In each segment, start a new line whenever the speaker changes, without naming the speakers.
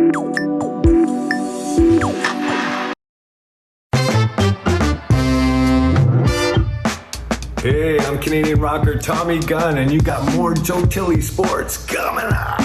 Hey, I'm Canadian rocker Tommy Gunn, and you got more Joe Tilley sports coming up.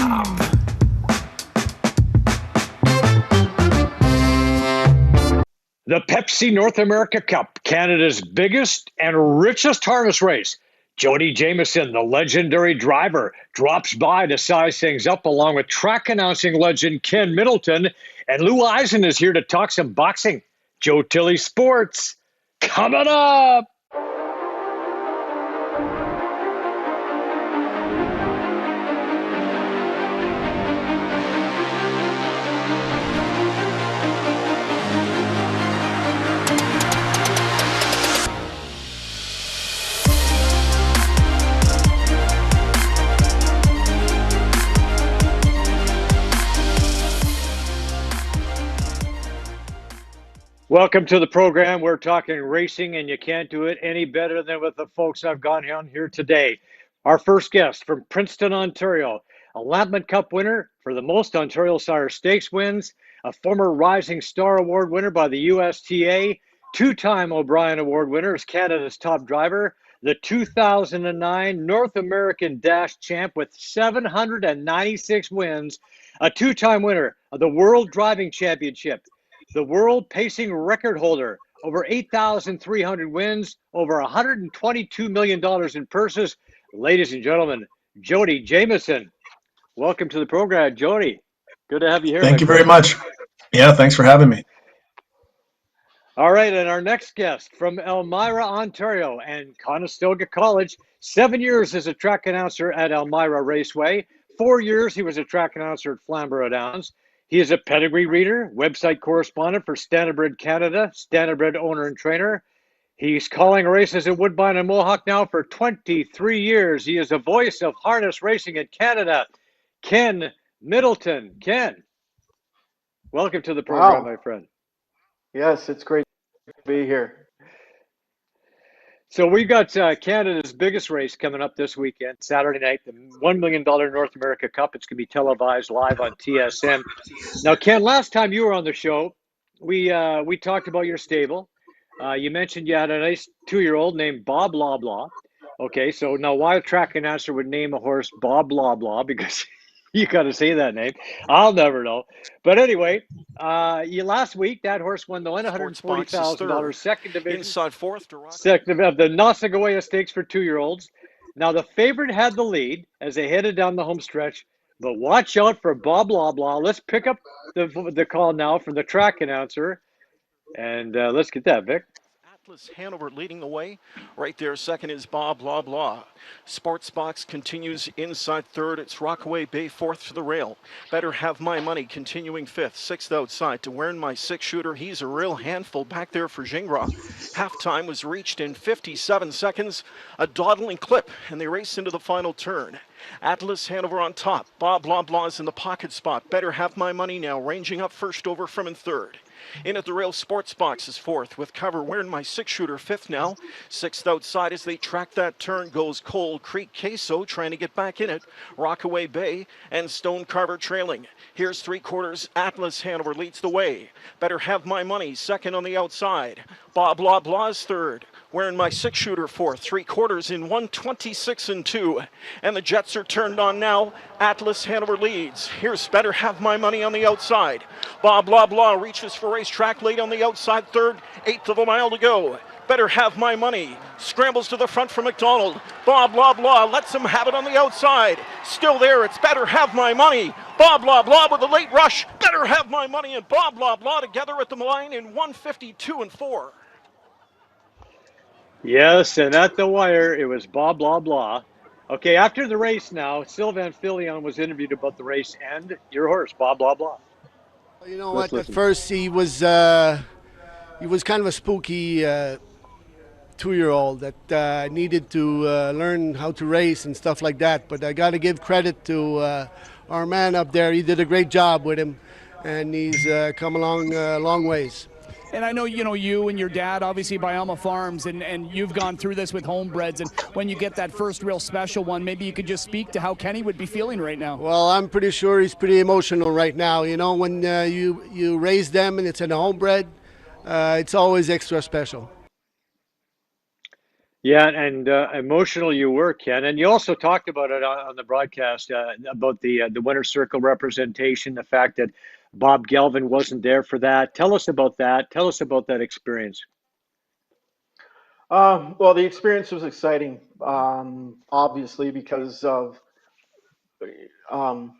The Pepsi North American Cup, Canada's biggest and richest harness race. Jody Jamieson, the legendary driver, drops by to size things up along with track announcing legend Ken Middleton. And Lou Eisen is here to talk some boxing. Joe Tilley Sports, coming up. Welcome to the program. We're talking racing, and you can't do it any better than with the folks I've got on here today. Our first guest from Princeton, Ontario, a Lampman Cup winner for the most Ontario Sire Stakes wins, a former Rising Star Award winner by the USTA, two-time O'Brien Award winner as Canada's top driver, the 2009 North American Dash champ with 796 wins, a two-time winner of the World Driving Championship, the world pacing record holder, over 8,300 wins, over $122 million in purses. Ladies and gentlemen, Jody Jamieson. Welcome to the program, Jody. Good to have you here.
Thank you very much. Yeah, thanks for having me.
All right, and our next guest from Elmira, Ontario, and Conestoga College. 7 years as a track announcer at Elmira Raceway. 4 years he was a track announcer at Flamborough Downs. He is a pedigree reader, website correspondent for Standardbred Canada, Standardbred owner and trainer. He's calling races in Woodbine and Mohawk now for 23 years. He is a voice of harness racing in Canada. Ken Middleton. Ken, welcome to the program, my friend.
Yes, it's great to be here.
So we've got Canada's biggest race coming up this weekend, Saturday night, the $1 million North America Cup. It's going to be televised live on TSN. Now, Ken, last time you were on the show, we talked about your stable. You mentioned you had a nice 2-year-old named Bob Blah Blah. Okay, so now why a track announcer would name a horse Bob Blah Blah? Because you got to say that name. I'll never know. But anyway, last week that horse won the $140,000 second division.
Inside fourth to
second of the Nasagawa Stakes for 2-year-olds. Now the favorite had the lead as they headed down the home stretch. But watch out for Bob Blah Blah. Let's pick up the call now from the track announcer, and let's get that, Vic.
Atlas Hanover leading the way. Right there, second is Bob Blah Blah. Sports Box continues inside third. It's Rockaway Bay fourth to the rail. Better Have My Money continuing fifth. Sixth outside to Wearing My Six Shooter. He's a real handful back there for Gingras. Halftime was reached in 57 seconds. A dawdling clip, and they race into the final turn. Atlas Hanover on top. Bob Blah Blah is in the pocket spot. Better Have My Money now, ranging up first over from in third. In at the rail, Sports Box is fourth with cover. Wearing My Six Shooter fifth now. Sixth outside as they track that turn goes Cold Creek Queso trying to get back in it. Rockaway Bay and Stone Carver trailing. Here's 3/4. Atlas Hanover leads the way. Better Have My Money second on the outside. Bob Blah Blah is third. Wearing My Six Shooter fourth. 3/4 in 1:26 and 2. And the Jets are turned on now. Atlas Hanover leads. Here's Better Have My Money on the outside. Bob Blah Blah reaches for racetrack late on the outside third. 1/8 of a mile to go. Better Have My Money. Scrambles to the front for McDonald. Bob Blah Blah lets him have it on the outside. Still there, it's Better Have My Money. Bob Blah Blah with a late rush. Better Have My Money and Bob Blah Blah together at the line in 1:52 and 4.
Yes, and at the wire, it was Bob Blah Blah. Okay, after the race now, Sylvain Filion was interviewed about the race and your horse, Bob Blah Blah.
You know what? At first, he was kind of a spooky 2-year-old that needed to learn how to race and stuff like that. But I got to give credit to our man up there. He did a great job with him, and he's come along a long ways.
And I know, you and your dad, obviously by Alma Farms, and you've gone through this with homebreds. And when you get that first real special one, maybe you could just speak to how Kenny would be feeling right now.
Well, I'm pretty sure he's pretty emotional right now. When you raise them and it's in a homebred, it's always extra special.
Yeah, and emotional you were, Ken, and you also talked about it on the broadcast about the winner circle representation, the fact that Bob Gelvin wasn't there for that. Tell us about that. Tell us about that experience.
Well, the experience was exciting, obviously, because of um,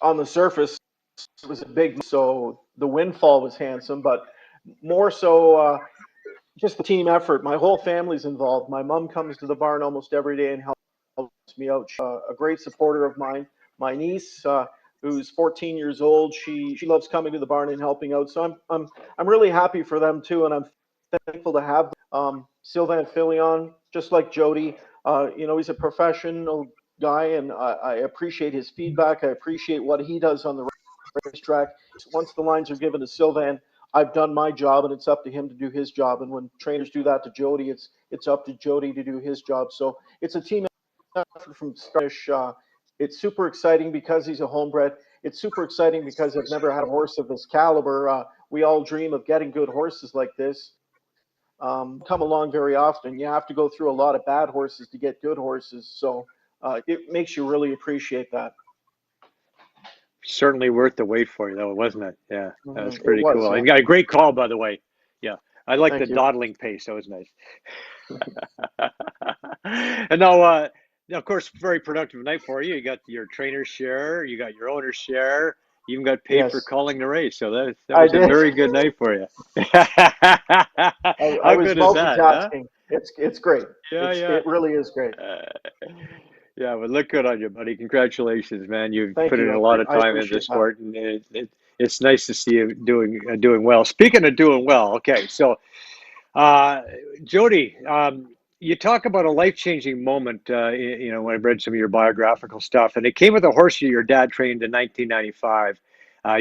on the surface it was a big, so the windfall was handsome, but more so just the team effort. My whole family's involved. My mom comes to the barn almost every day and helps me out. She's a great supporter of mine. My niece, who's 14 years old, she loves coming to the barn and helping out. So I'm really happy for them too, and I'm thankful to have Sylvain Filion, just like Jody. He's a professional guy, and I appreciate his feedback. I appreciate what he does on the racetrack. Once the lines are given to Sylvain, I've done my job, and it's up to him to do his job. And when trainers do that to Jody, it's up to Jody to do his job. So it's a team effort from start to finish. It's super exciting because he's a homebred. It's super exciting because I've never had a horse of this caliber. We all dream of getting good horses like this. Come along very often. You have to go through a lot of bad horses to get good horses. So it makes you really appreciate that.
Certainly worth the wait for you, though, wasn't it? Yeah, that was
It
pretty
was,
cool.
yeah.
You got a great call, by the way. Yeah, I like the
Thank you.
dawdling pace. That was nice. And now, of course, very productive night for you. You got your trainer's share, you got your owner's share, you even got paid for
Yes,
calling the race. So that
I
was a
did.
very good night for you.
I
How
was
good is that, huh?
multitasking. It's great.
Yeah, yeah.
It really is great.
Yeah, well, look good on you, buddy. Congratulations, man. You've
Thank
put in
you.
a lot of
I
time into the
appreciate that.
sport, and it's nice to see you doing well. Speaking of doing well, okay, so uh, Jody, you talk about a life-changing moment. When I read some of your biographical stuff, and it came with a horse your dad trained in 1995,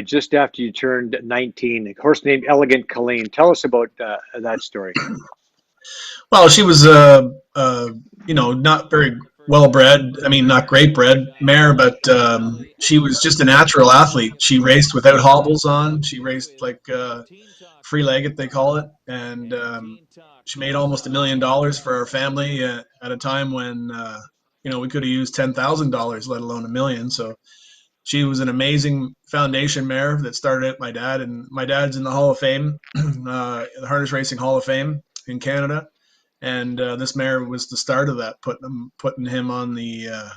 just after you turned 19. A horse named Elegant Colleen. Tell us about that story.
Well, she was not very well bred. I mean, not great bred mare, but she was just a natural athlete. She raced without hobbles on. She raced like free legged, they call it, and she made almost $1 million for our family at a time when we could have used $10,000, let alone $1 million. So she was an amazing foundation mare that started at my dad, and my dad's in the Hall of Fame, the Harness Racing Hall of Fame in Canada, and this mare was the start of that, putting him on the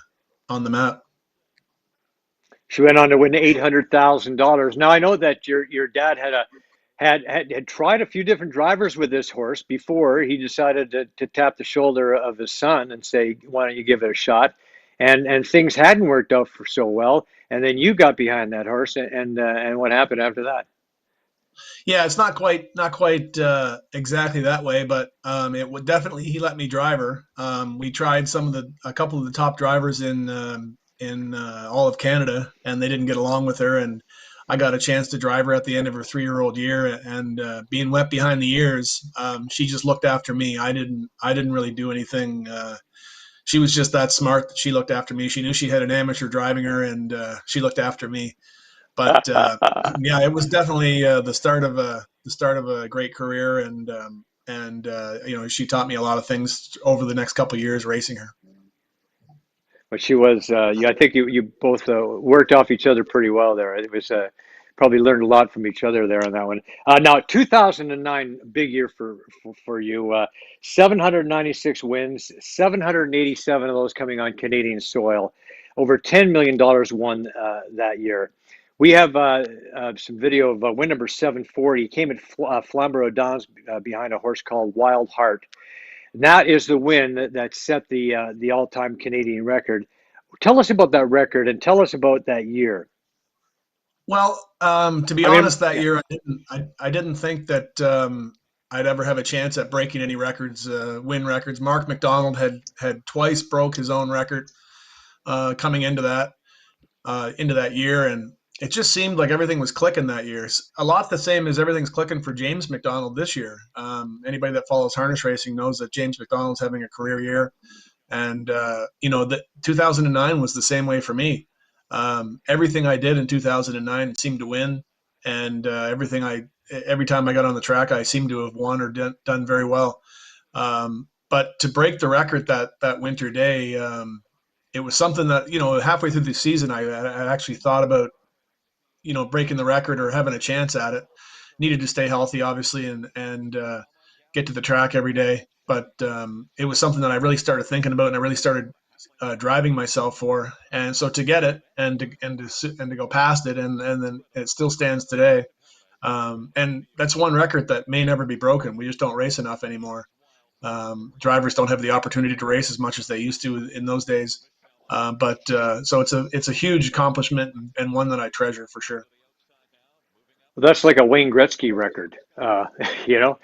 map.
She went on to win $800,000. Now I know that your dad had tried a few different drivers with this horse before he decided to tap the shoulder of his son and say, "Why don't you give it a shot?" And things hadn't worked out for so well. And then you got behind that horse, and what happened after that?
Yeah, it's not quite exactly that way, but it would definitely. He let me drive her. We tried a couple of the top drivers in all of Canada, and they didn't get along with her. And I got a chance to drive her at the end of her 3-year-old year, and being wet behind the ears, she just looked after me. I didn't really do anything. She was just that smart that she looked after me. She knew she had an amateur driving her, and she looked after me. But yeah, it was definitely the start of a great career, and she taught me a lot of things over the next couple of years racing her.
But she was, I think you both worked off each other pretty well there. It was probably learned a lot from each other there on that one. Now, 2009, big year for you. 796 wins, 787 of those coming on Canadian soil. Over $10 million won that year. We have some video of win number 740. He came at Flamborough Downs behind a horse called Wild Heart. That is the win that set the all-time Canadian record. Tell us about that record and tell us about that year.
Well, to be
I mean,
honest, that
yeah.
year I didn't think that I'd ever have a chance at breaking any records, win records. Mark McDonald had twice broke his own record coming into that year, and it just seemed like everything was clicking that year. A lot the same as everything's clicking for James McDonald this year. Anybody that follows harness racing knows that James McDonald's having a career year. And, the 2009 was the same way for me. Everything I did in 2009 seemed to win. And every time I got on the track, I seemed to have won or done very well. But to break the record that winter day, it was something that, halfway through the season, I actually thought about, breaking the record or having a chance at it. Needed to stay healthy, obviously, and get to the track every day. But it was something that I really started thinking about, and I really started driving myself for. And so to get it and to go past it, and then it still stands today. And that's one record that may never be broken. We just don't race enough anymore. Drivers don't have the opportunity to race as much as they used to in those days. So it's a huge accomplishment, and one that I treasure for sure.
Well, that's like a Wayne Gretzky record, you know,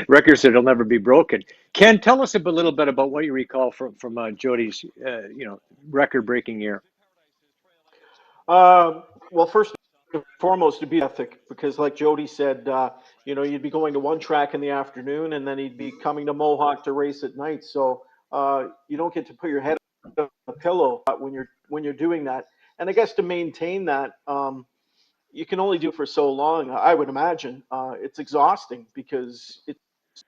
records that'll never be broken. Ken, tell us a little bit about what you recall from Jody's, record-breaking year.
Well, first and foremost, to be ethic, because like Jody said, you'd be going to one track in the afternoon, and then he'd be coming to Mohawk to race at night. So you don't get to put your head on the pillow when you're doing that. And I guess to maintain that, you can only do it for so long. I would imagine it's exhausting because it's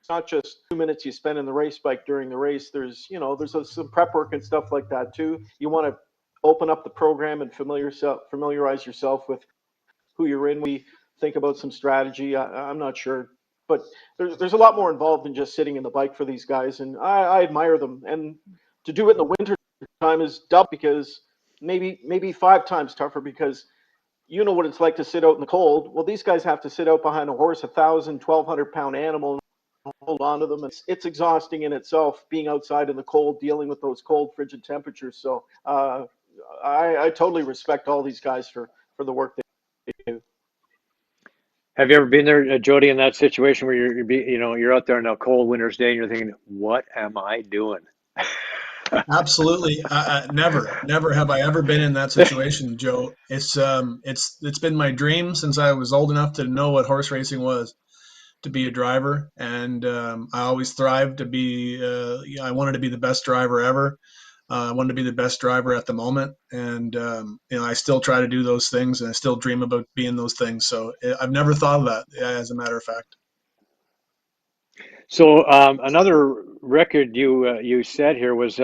not just 2 minutes you spend in the race bike during the race. There's some prep work and stuff like that too. You want to open up the program and familiarize yourself with who you're in. We think about some strategy. I'm not sure, but there's a lot more involved than just sitting in the bike for these guys, and I admire them. And to do it in the winter time is double, because maybe 5 times tougher, because you know what it's like to sit out in the cold. Well, these guys have to sit out behind a horse, 1,200-pound animal, and hold on to them. It's exhausting in itself, being outside in the cold, dealing with those cold, frigid temperatures. So I totally respect all these guys for the work they do.
Have you ever been there, Jody, in that situation where you're out there on a cold winter's day and you're thinking, "What am I doing?"
Absolutely. Never have I ever been in that situation, Joe. It's been my dream since I was old enough to know what horse racing was, to be a driver, and I always thrived to be. I wanted to be the best driver ever. I wanted to be the best driver at the moment, and I still try to do those things, and I still dream about being those things. So I've never thought of that, as a matter of fact.
So another record you said here was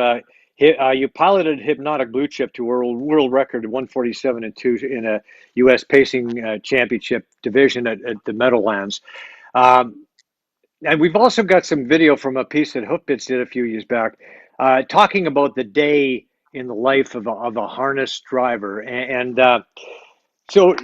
you piloted Hypnotic Blue Chip to world record 147-2 in a U.S. Pacing Championship division at the Meadowlands. And we've also got some video from a piece that Hoofbits did a few years back, talking about the day in the life of a harness driver. And so,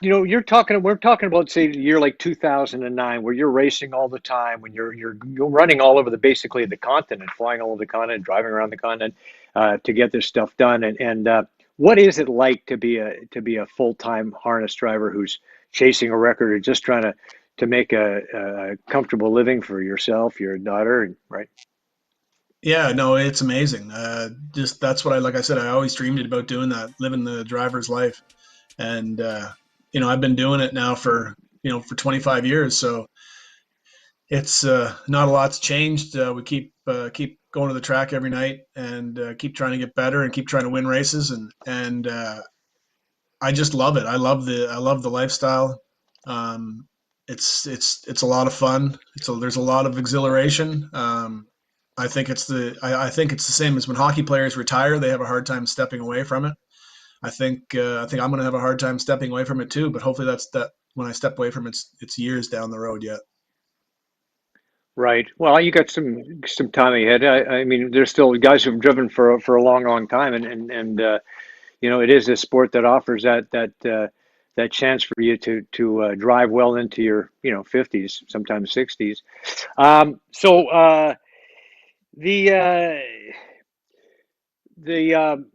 we're talking about, say, a year like 2009, where you're racing all the time, when you're running all over basically the continent, flying all over the continent, driving around the continent to get this stuff done. And what is it like to be a full-time harness driver who's chasing a record or just trying to make a comfortable living for yourself, your daughter, right?
Yeah, no, it's amazing. Just that's what like I said, I always dreamed about doing that, living the driver's life. And, I've been doing it now for 25 years. So it's not a lot's changed. We keep going to the track every night, and keep trying to get better and keep trying to win races. And I just love it. I love the lifestyle. It's a lot of fun. There's a lot of exhilaration. I think it's the same as when hockey players retire. They have a hard time stepping away from it. I think I'm going to have a hard time stepping away from it too. But hopefully that when I step away from it, it's years down the road yet.
Right. Well, you got some time ahead. I mean, there's still guys who've driven for a long, long time, and it is a sport that offers that chance for you to drive well into your 50s, sometimes 60s. So the the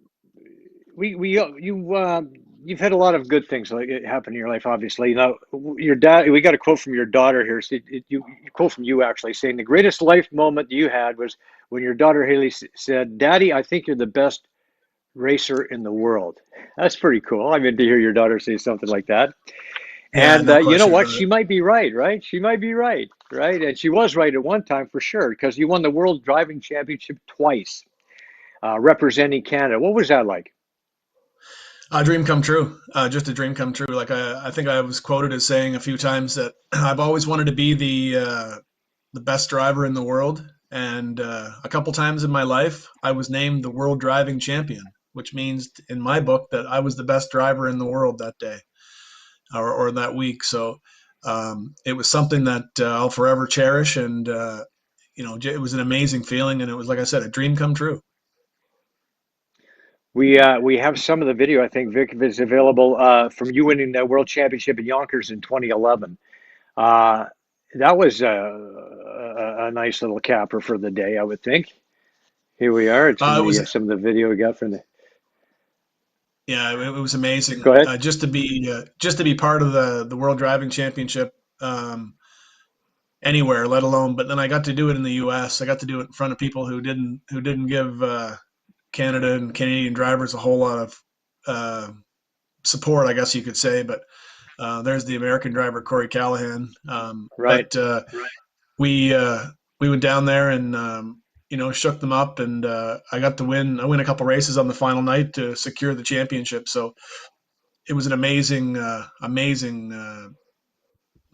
you've had a lot of good things like happen in your life, obviously. Now, your dad. We got a quote from your daughter here. You quote from you actually saying the greatest life moment you had was when your daughter Haley said, "Daddy, I think you're the best racer in the world. That's pretty cool. I mean, to hear your daughter say something like that.
Yeah,
And
no
you know
question
what?
about
She
it.
might be right, right? She might be right, right? And she was right at one time for sure, because you won the World Driving Championship twice, representing Canada. What was that like?
A dream come true. Just a dream come true. Like I think I was quoted as saying a few times that I've always wanted to be the best driver in the world, and a couple times in my life I was named the world driving champion, which means in my book that I was the best driver in the world that day or that week. So it was something that I'll forever cherish, and it was an amazing feeling, and it was, like I said, a dream come true.
We have some of the video. I think Vic is available from you winning the World Championship in Yonkers in 2011. Uh, that was a nice little capper for the day, I would think. Here we are. It's in
It
the
was
some of the video we got from the.
Yeah, it was amazing
Go ahead.
just to be part of the World Driving Championship anywhere, let alone. But then I got to do it in the U.S. I got to do it in front of people who didn't give Canada and Canadian drivers a whole lot of support, I guess you could say. But there's the American driver Corey Callahan.
Right.
We uh, we went down there and shook them up, and I got to win. I win a couple races on the final night to secure the championship. So it was an amazing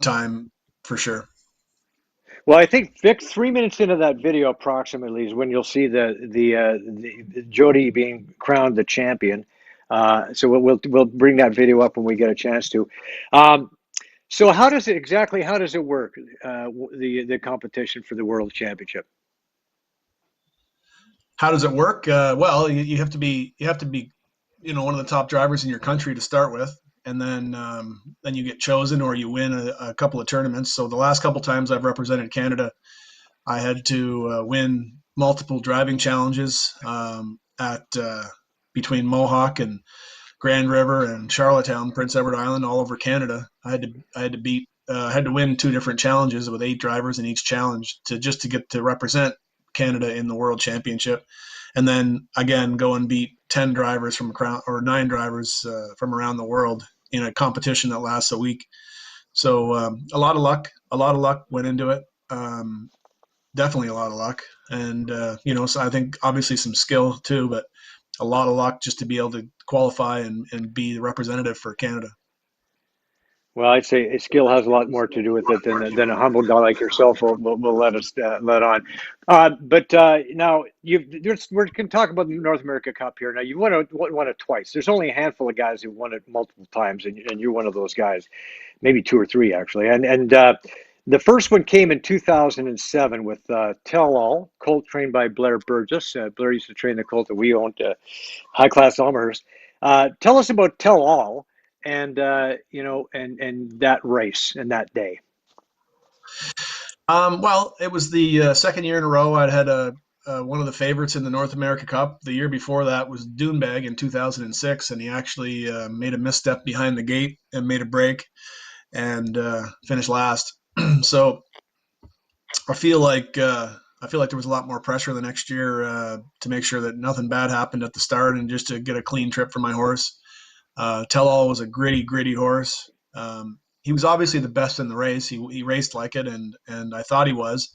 time for sure.
Well, I think Vic, 3 minutes into that video, approximately, is when you'll see the Jody being crowned the champion. So we'll bring that video up when we get a chance to. Um, so how does it work? The competition for the World Championship.
How does it work? Well, you have to be one of the top drivers in your country to start with, and then you get chosen or you win a couple of tournaments. So the last couple times I've represented Canada, I had to win multiple driving challenges at between Mohawk and Grand River and Charlottetown, Prince Edward Island, all over Canada. I had to win two different challenges with 8 drivers in each challenge to get to represent Canada in the World Championship, and then again go and beat 10 drivers from or 9 drivers from around the world in a competition that lasts a week. So a lot of luck went into it. Definitely a lot of luck, and so I think obviously some skill too, but a lot of luck just to be able to qualify and be the representative for Canada.
Well, I'd say skill has a lot more to do with it than a humble guy like yourself will let us let on. But now we can talk about the North America Cup here. Now you've won it twice. There's only a handful of guys who won it multiple times, and you're one of those guys, maybe 2 or 3 actually. And the first one came in 2007 with Tell colt trained by Blair Burgess. Blair used to train the colt that we owned, High Class Elmhurst. Tell us about Tell All and and that race and that day.
Well, it was the second year in a row I'd had one of the favorites in the North America Cup. The year before that was Doonbeg in 2006, and he actually made a misstep behind the gate and made a break and finished last. So I feel like there was a lot more pressure the next year to make sure that nothing bad happened at the start and just to get a clean trip for my horse. Tell All was a gritty horse. He was obviously the best in the race. He raced like it, and I thought he was,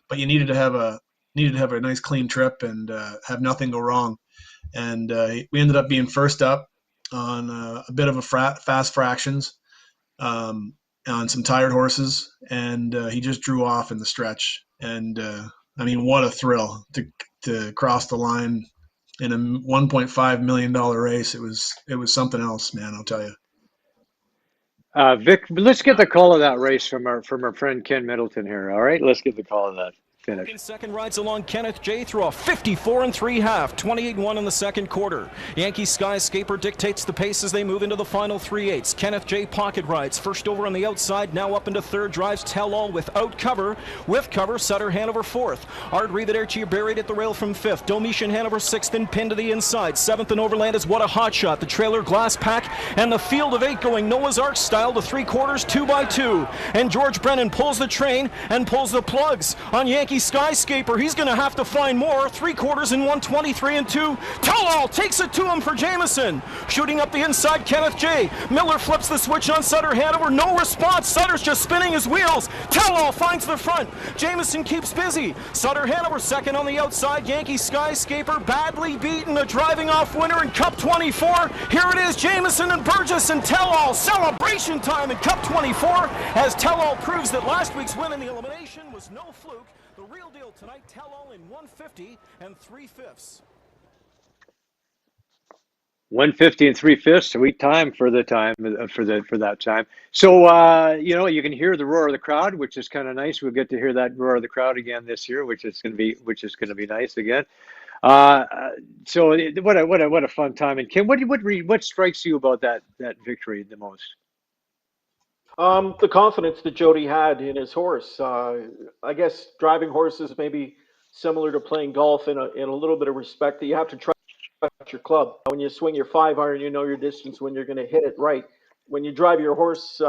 but you needed to have a nice clean trip and have nothing go wrong. And we ended up being first up on a bit of a fast fractions on some tired horses, and he just drew off in the stretch. And I mean, what a thrill to cross the line in a $1.5 million race. It was something else, man. I'll tell you.
Vic, let's get the call of that race from our friend Ken Middleton here. All right, let's get the call of that finish.
Second rides along Kenneth J through a 54 3/2, 28-1 in the second quarter. Yankee Skyscaper dictates the pace as they move into the final 3/8. Kenneth J pocket rides first over on the outside, now up into third, drives Tell All without cover. With cover, Sutter Hanover fourth. Ard Revaderci buried at the rail from fifth. Domitian Hanover sixth and pinned to the inside. Seventh and Overland is What a Hot Shot. The trailer Glass Pack and the field of 8 going Noah's Ark style to 3/4, 2 by 2. And George Brennan pulls the train and pulls the plugs on Yankee Skyscaper, he's going to have to find more. 3/4 in 123 and 2. Tell-All takes it to him for Jamieson. Shooting up the inside, Kenneth J. Miller flips the switch on Sutter Hanover. No response. Sutter's just spinning his wheels. Tell-All finds the front. Jamieson keeps busy. Sutter Hanover second on the outside. Yankee Skyscaper badly beaten. A driving off winner in Cup 24. Here it is, Jamieson and Burgess and Tell-All. Celebration time in Cup 24 as Tell-All proves that last week's win in the elimination was no fluke. The real deal tonight, Tell-All in 150 and 3/5.
150 and 3/5, sweet time for the time for that time. So you can hear the roar of the crowd, which is kind of nice. We'll get to hear that roar of the crowd again this year, which is going to be nice again. So what a fun time. And Kim, what strikes you about that victory the most?
The confidence that Jody had in his horse. I guess driving horses may be similar to playing golf in a little bit of respect that you have to trust your club. When you swing your 5-iron, you know your distance when you're going to hit it right. When you drive your horse,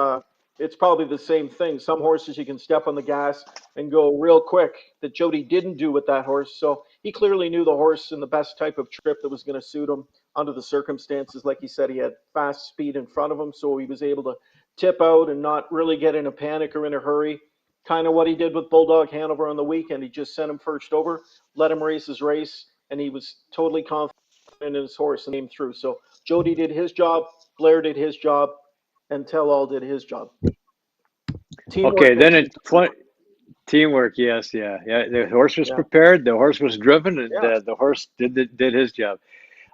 it's probably the same thing. Some horses you can step on the gas and go real quick that Jody didn't do with that horse. So he clearly knew the horse and the best type of trip that was going to suit him under the circumstances. Like he said, he had fast speed in front of him, so he was able to tip out and not really get in a panic or in a hurry. Kind of what he did with Bulldog Hanover on the weekend. He just sent him first over, let him race his race, and he was totally confident in his horse and came through. So Jody did his job, Blair did his job, and Tell-All did his job.
Teamwork, okay, then it's teamwork. Yes, yeah. The horse was prepared, the horse was driven, and the horse did his job.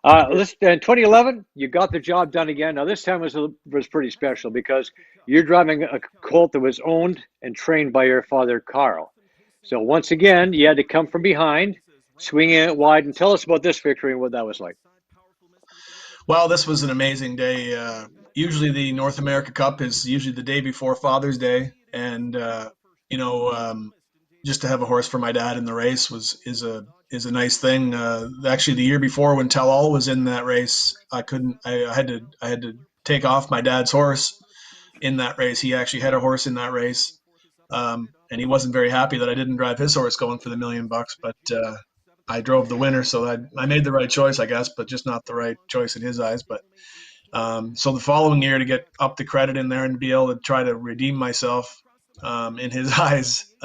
In 2011, you got the job done again. Now this time was pretty special because you're driving a colt that was owned and trained by your father, Carl. So once again, you had to come from behind, swinging it wide. And tell us about this victory and what that was like.
Well, this was an amazing day. Usually the North America Cup is usually the day before Father's Day. And, just to have a horse for my dad in the race is a nice thing. Actually, the year before when Tell-All was in that race, I had to take off my dad's horse in that race. He actually had a horse in that race. And he wasn't very happy that I didn't drive his horse going for the $1 million, but I drove the winner, so I made the right choice, I guess, but just not the right choice in his eyes. But so the following year to get up the credit in there and be able to try to redeem myself in his eyes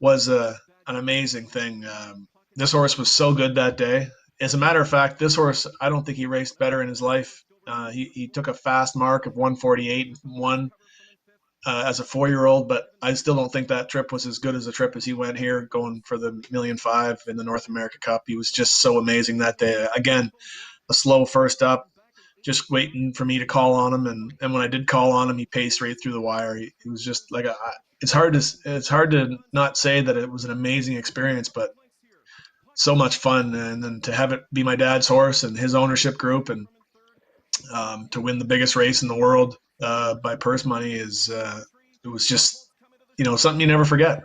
was an amazing thing. This horse was so good that day. As a matter of fact, this horse, I don't think he raced better in his life. He took a fast mark of 148 and won as a 4-year-old, but I still don't think that trip was as good as a trip as he went here going for the $1.5 million in the North America Cup. He was just so amazing that day. Again, a slow first up, just waiting for me to call on him. And when I did call on him, he paced right through the wire. He was just like it's hard to not say that it was an amazing experience, but so much fun. And then to have it be my dad's horse and his ownership group, and to win the biggest race in the world by purse money it was just something you never forget.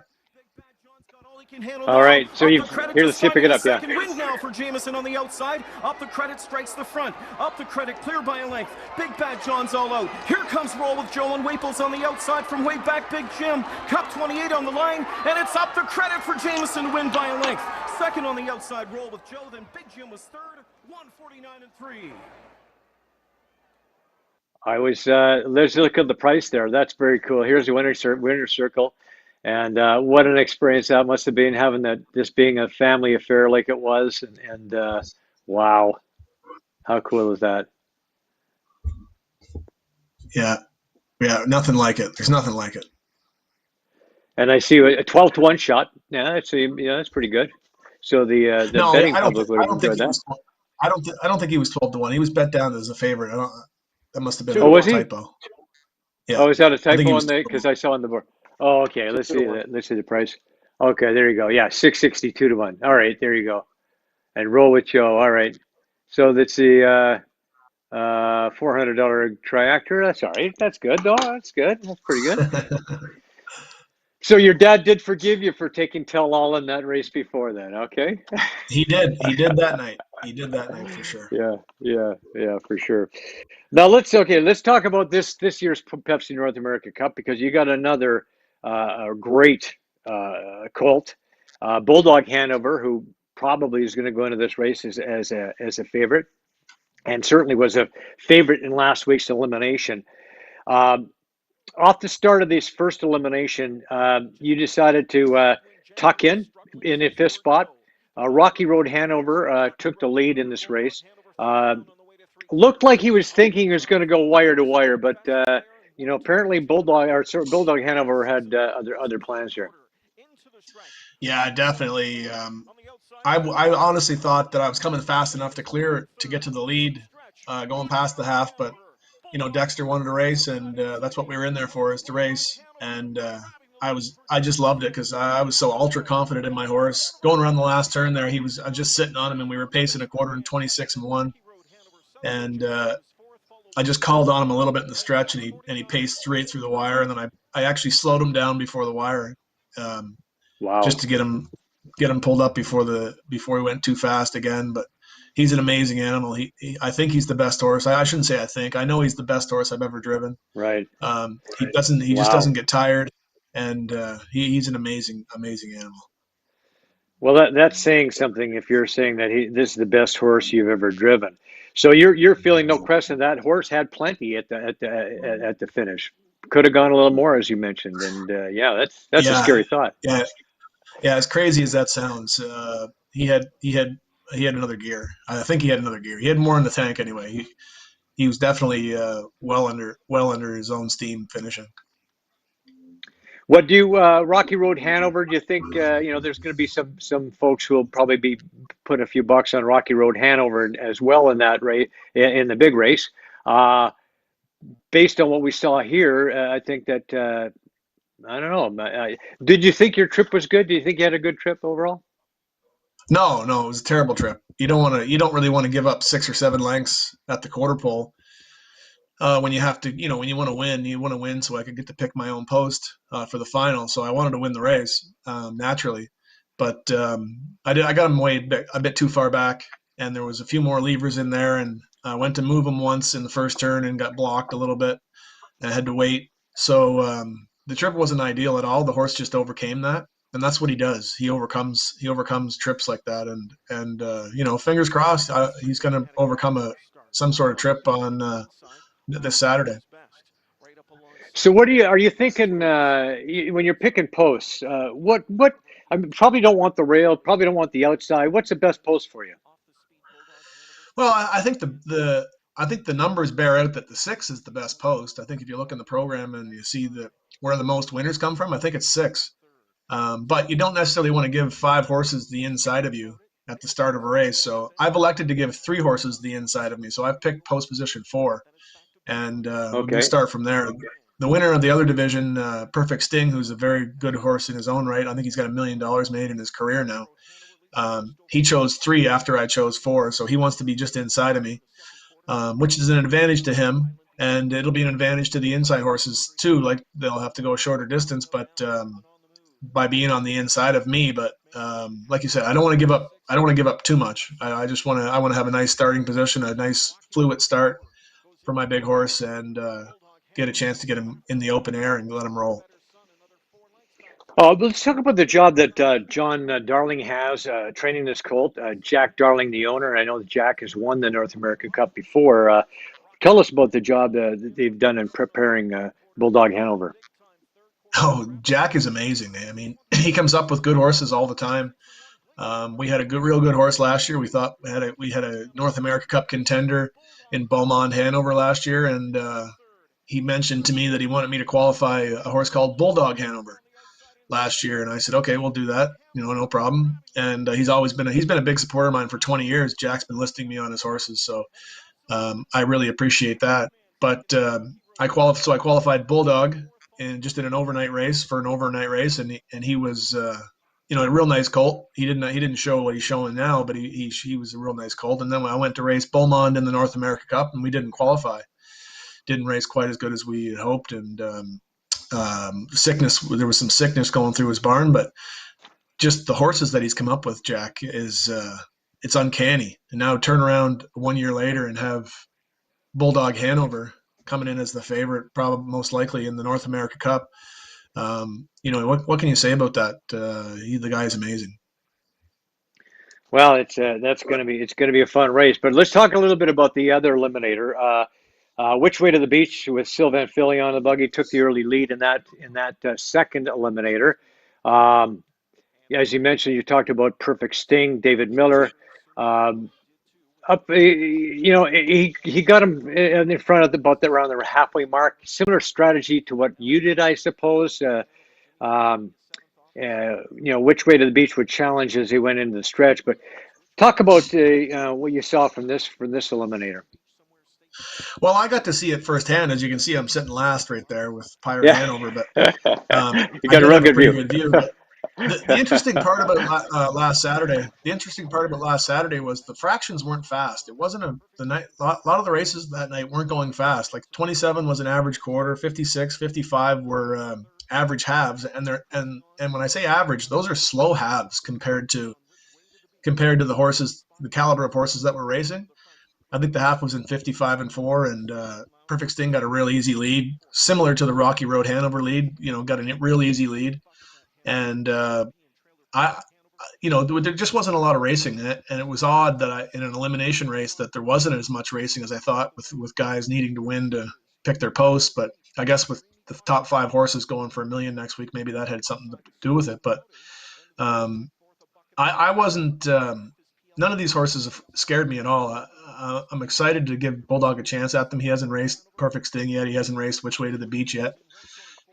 All right, so let's pick it up. Yeah.
Second win now for Jamieson on the outside. Up the credit, strikes the front. Up the credit, clear by a length. Big Bad John's all out. Here comes Roll with Joe and Waples on the outside from way back. Big Jim, Cup 28 on the line, and it's up the credit for Jamieson, win by a length. Second on the outside, Roll with Joe. Then Big Jim was third, 149 and 3.
I was let's look at the price there. That's very cool. Here's the winner circle. And what an experience that must have been, having this being a family affair like it was. And wow, how cool is that?
Yeah, nothing like it. There's nothing like it.
And I see a 12-1 shot. Yeah, that's pretty good. So the betting public would have enjoyed that.
I don't think he was 12-1. He was bet down as a favorite. That must have been
a
typo. Yeah.
Oh, is that a typo on the? Because I saw on the board. Oh, okay. Let's see the price. Okay, there you go. Yeah, 662 to 1. All right, there you go. And Roll with Joe. All right. So that's the $400 triactor. That's all right. That's good. Oh, that's good. That's pretty good. So your dad did forgive you for taking Tell-All in that race before then, okay?
He did that night. He did that night for sure.
Yeah, for sure. Now let's talk about this year's Pepsi North American Cup, because you got another great colt. Bulldog Hanover, who probably is going to go into this race as a favorite, and certainly was a favorite in last week's elimination. Off the start of this first elimination, you decided to tuck in a fifth spot. Rocky Road Hanover took the lead in this race. Looked like he was thinking he was going to go wire to wire, but apparently Bulldog Hanover had other plans here.
Yeah, definitely. I honestly thought that I was coming fast enough to clear to get to the lead, going past the half, but Dexter wanted to race, and that's what we were in there for, is to race. And I just loved it because I was so ultra confident in my horse. Going around the last turn there, I was just sitting on him, and we were pacing a quarter and 26-1, and I just called on him a little bit in the stretch, and he paced straight through the wire, and then I actually slowed him down before the wire, just to get him pulled up before he went too fast again. But he's an amazing animal. I think he's the best horse. I shouldn't say I think. I know he's the best horse I've ever driven.
Right.
He just doesn't get tired, and he's an amazing animal.
Well, that's saying something if you're saying that this is the best horse you've ever driven. So you're feeling no question that horse had plenty at the finish. Could have gone a little more, as you mentioned, and that's a scary thought.
Yeah, as crazy as that sounds, he had another gear. I think he had another gear. He had more in the tank anyway. He was definitely well under his own steam finishing.
What do Rocky Road Hanover? Do you think there's going to be some folks who will probably be putting a few bucks on Rocky Road Hanover as well in that race, in the big race? Based on what we saw here, I think that I don't know. Did you think your trip was good? Do you think you had a good trip overall?
No, it was a terrible trip. You don't really want to give up 6 or 7 lengths at the quarter pole. When you have to, when you want to win so I could get to pick my own post for the final. So I wanted to win the race naturally, but I got him a bit too far back, and there was a few more levers in there, and I went to move him once in the first turn and got blocked a little bit, and I had to wait. So the trip wasn't ideal at all. The horse just overcame that, and that's what he does. He overcomes trips like that, and fingers crossed, he's going to overcome some sort of trip on this Saturday.
So what are you thinking when you're picking posts? What I mean, probably don't want the rail, probably don't want the outside. What's the best post for you?
Well, I think the numbers bear out that the 6 is the best post. I think if you look in the program and you see where the most winners come from, I think it's 6. But you don't necessarily want to give 5 horses the inside of you at the start of a race. So I've elected to give 3 horses the inside of me. So I've picked post position 4. And we'll start from there. The winner of the other division, Perfect Sting, who's a very good horse in his own right. I think he's got $1 million made in his career now. He chose 3 after I chose 4, so he wants to be just inside of me, which is an advantage to him, and it'll be an advantage to the inside horses too. Like, they'll have to go a shorter distance, but by being on the inside of me. But like you said, I don't want to give up. I don't want to give up too much. I just want to. I want to have a nice starting position, a nice fluid start for my big horse, and get a chance to get him in the open air and let him roll.
Let's talk about the job that John Darling has training this colt. Jack Darling, the owner. I know that Jack has won the North American Cup before. Tell us about the job that they've done in preparing Bulldog Hanover.
Oh, Jack is amazing. I mean, he comes up with good horses all the time. We had a real good horse last year. We thought we had a North America Cup contender in Beaumont Hanover last year, and he mentioned to me that he wanted me to qualify a horse called Bulldog Hanover last year, and I said, okay, we'll do that. No problem. And he's been a big supporter of mine for 20 years. Jack's been listing me on his horses, so I really appreciate that. But I qualified Bulldog in an overnight race, and he was a real nice colt. He didn't show what he's showing now, but he was a real nice colt. And then when I went to race Beaumont in the North America Cup, and we didn't qualify. Didn't race quite as good as we had hoped, and sickness. There was some sickness going through his barn, but just the horses that he's come up with, Jack, is it's uncanny. And now turn around 1 year later and have Bulldog Hanover coming in as the favorite, probably most likely in the North America Cup. What can you say about that? The guy is amazing.
Well, it's going to be a fun race. But let's talk a little bit about the other eliminator. Which way to the beach with Sylvain Filion on the buggy took the early lead in that second eliminator. Um, as you mentioned, you talked about Perfect Sting, David Miller. Um, he got him in front of around the halfway mark. Similar strategy to what you did, I suppose. Um, which way to the beach would challenge as he went into the stretch. But talk about what you saw from this eliminator.
Well, I got to see it firsthand. As you can see, I'm sitting last right there with Pirate
Yeah,
Hanover, but
you
I
got a
did
real
have a
good
pretty
view.
good view. But the interesting part about last Saturday, was the fractions weren't fast. It wasn't the night. A lot of the races that night weren't going fast. Like 27 was an average quarter, 56, 55 were average halves, and when I say average, those are slow halves compared to the horses, the caliber of horses that were racing. I think the half was in 55 and 4, and Perfect Sting got a real easy lead, similar to the Rocky Road Hanover lead. Got a real easy lead, and I, there just wasn't a lot of racing in it, and it was odd that in an elimination race that there wasn't as much racing as I thought, with guys needing to win to pick their posts. But I guess with the top 5 horses going for $1 million next week, maybe that had something to do with it. But um, I wasn't. None of these horses have scared me at all. I'm excited to give Bulldog a chance at them. He hasn't raced Perfect Sting yet. He hasn't raced Which Way to the Beach yet,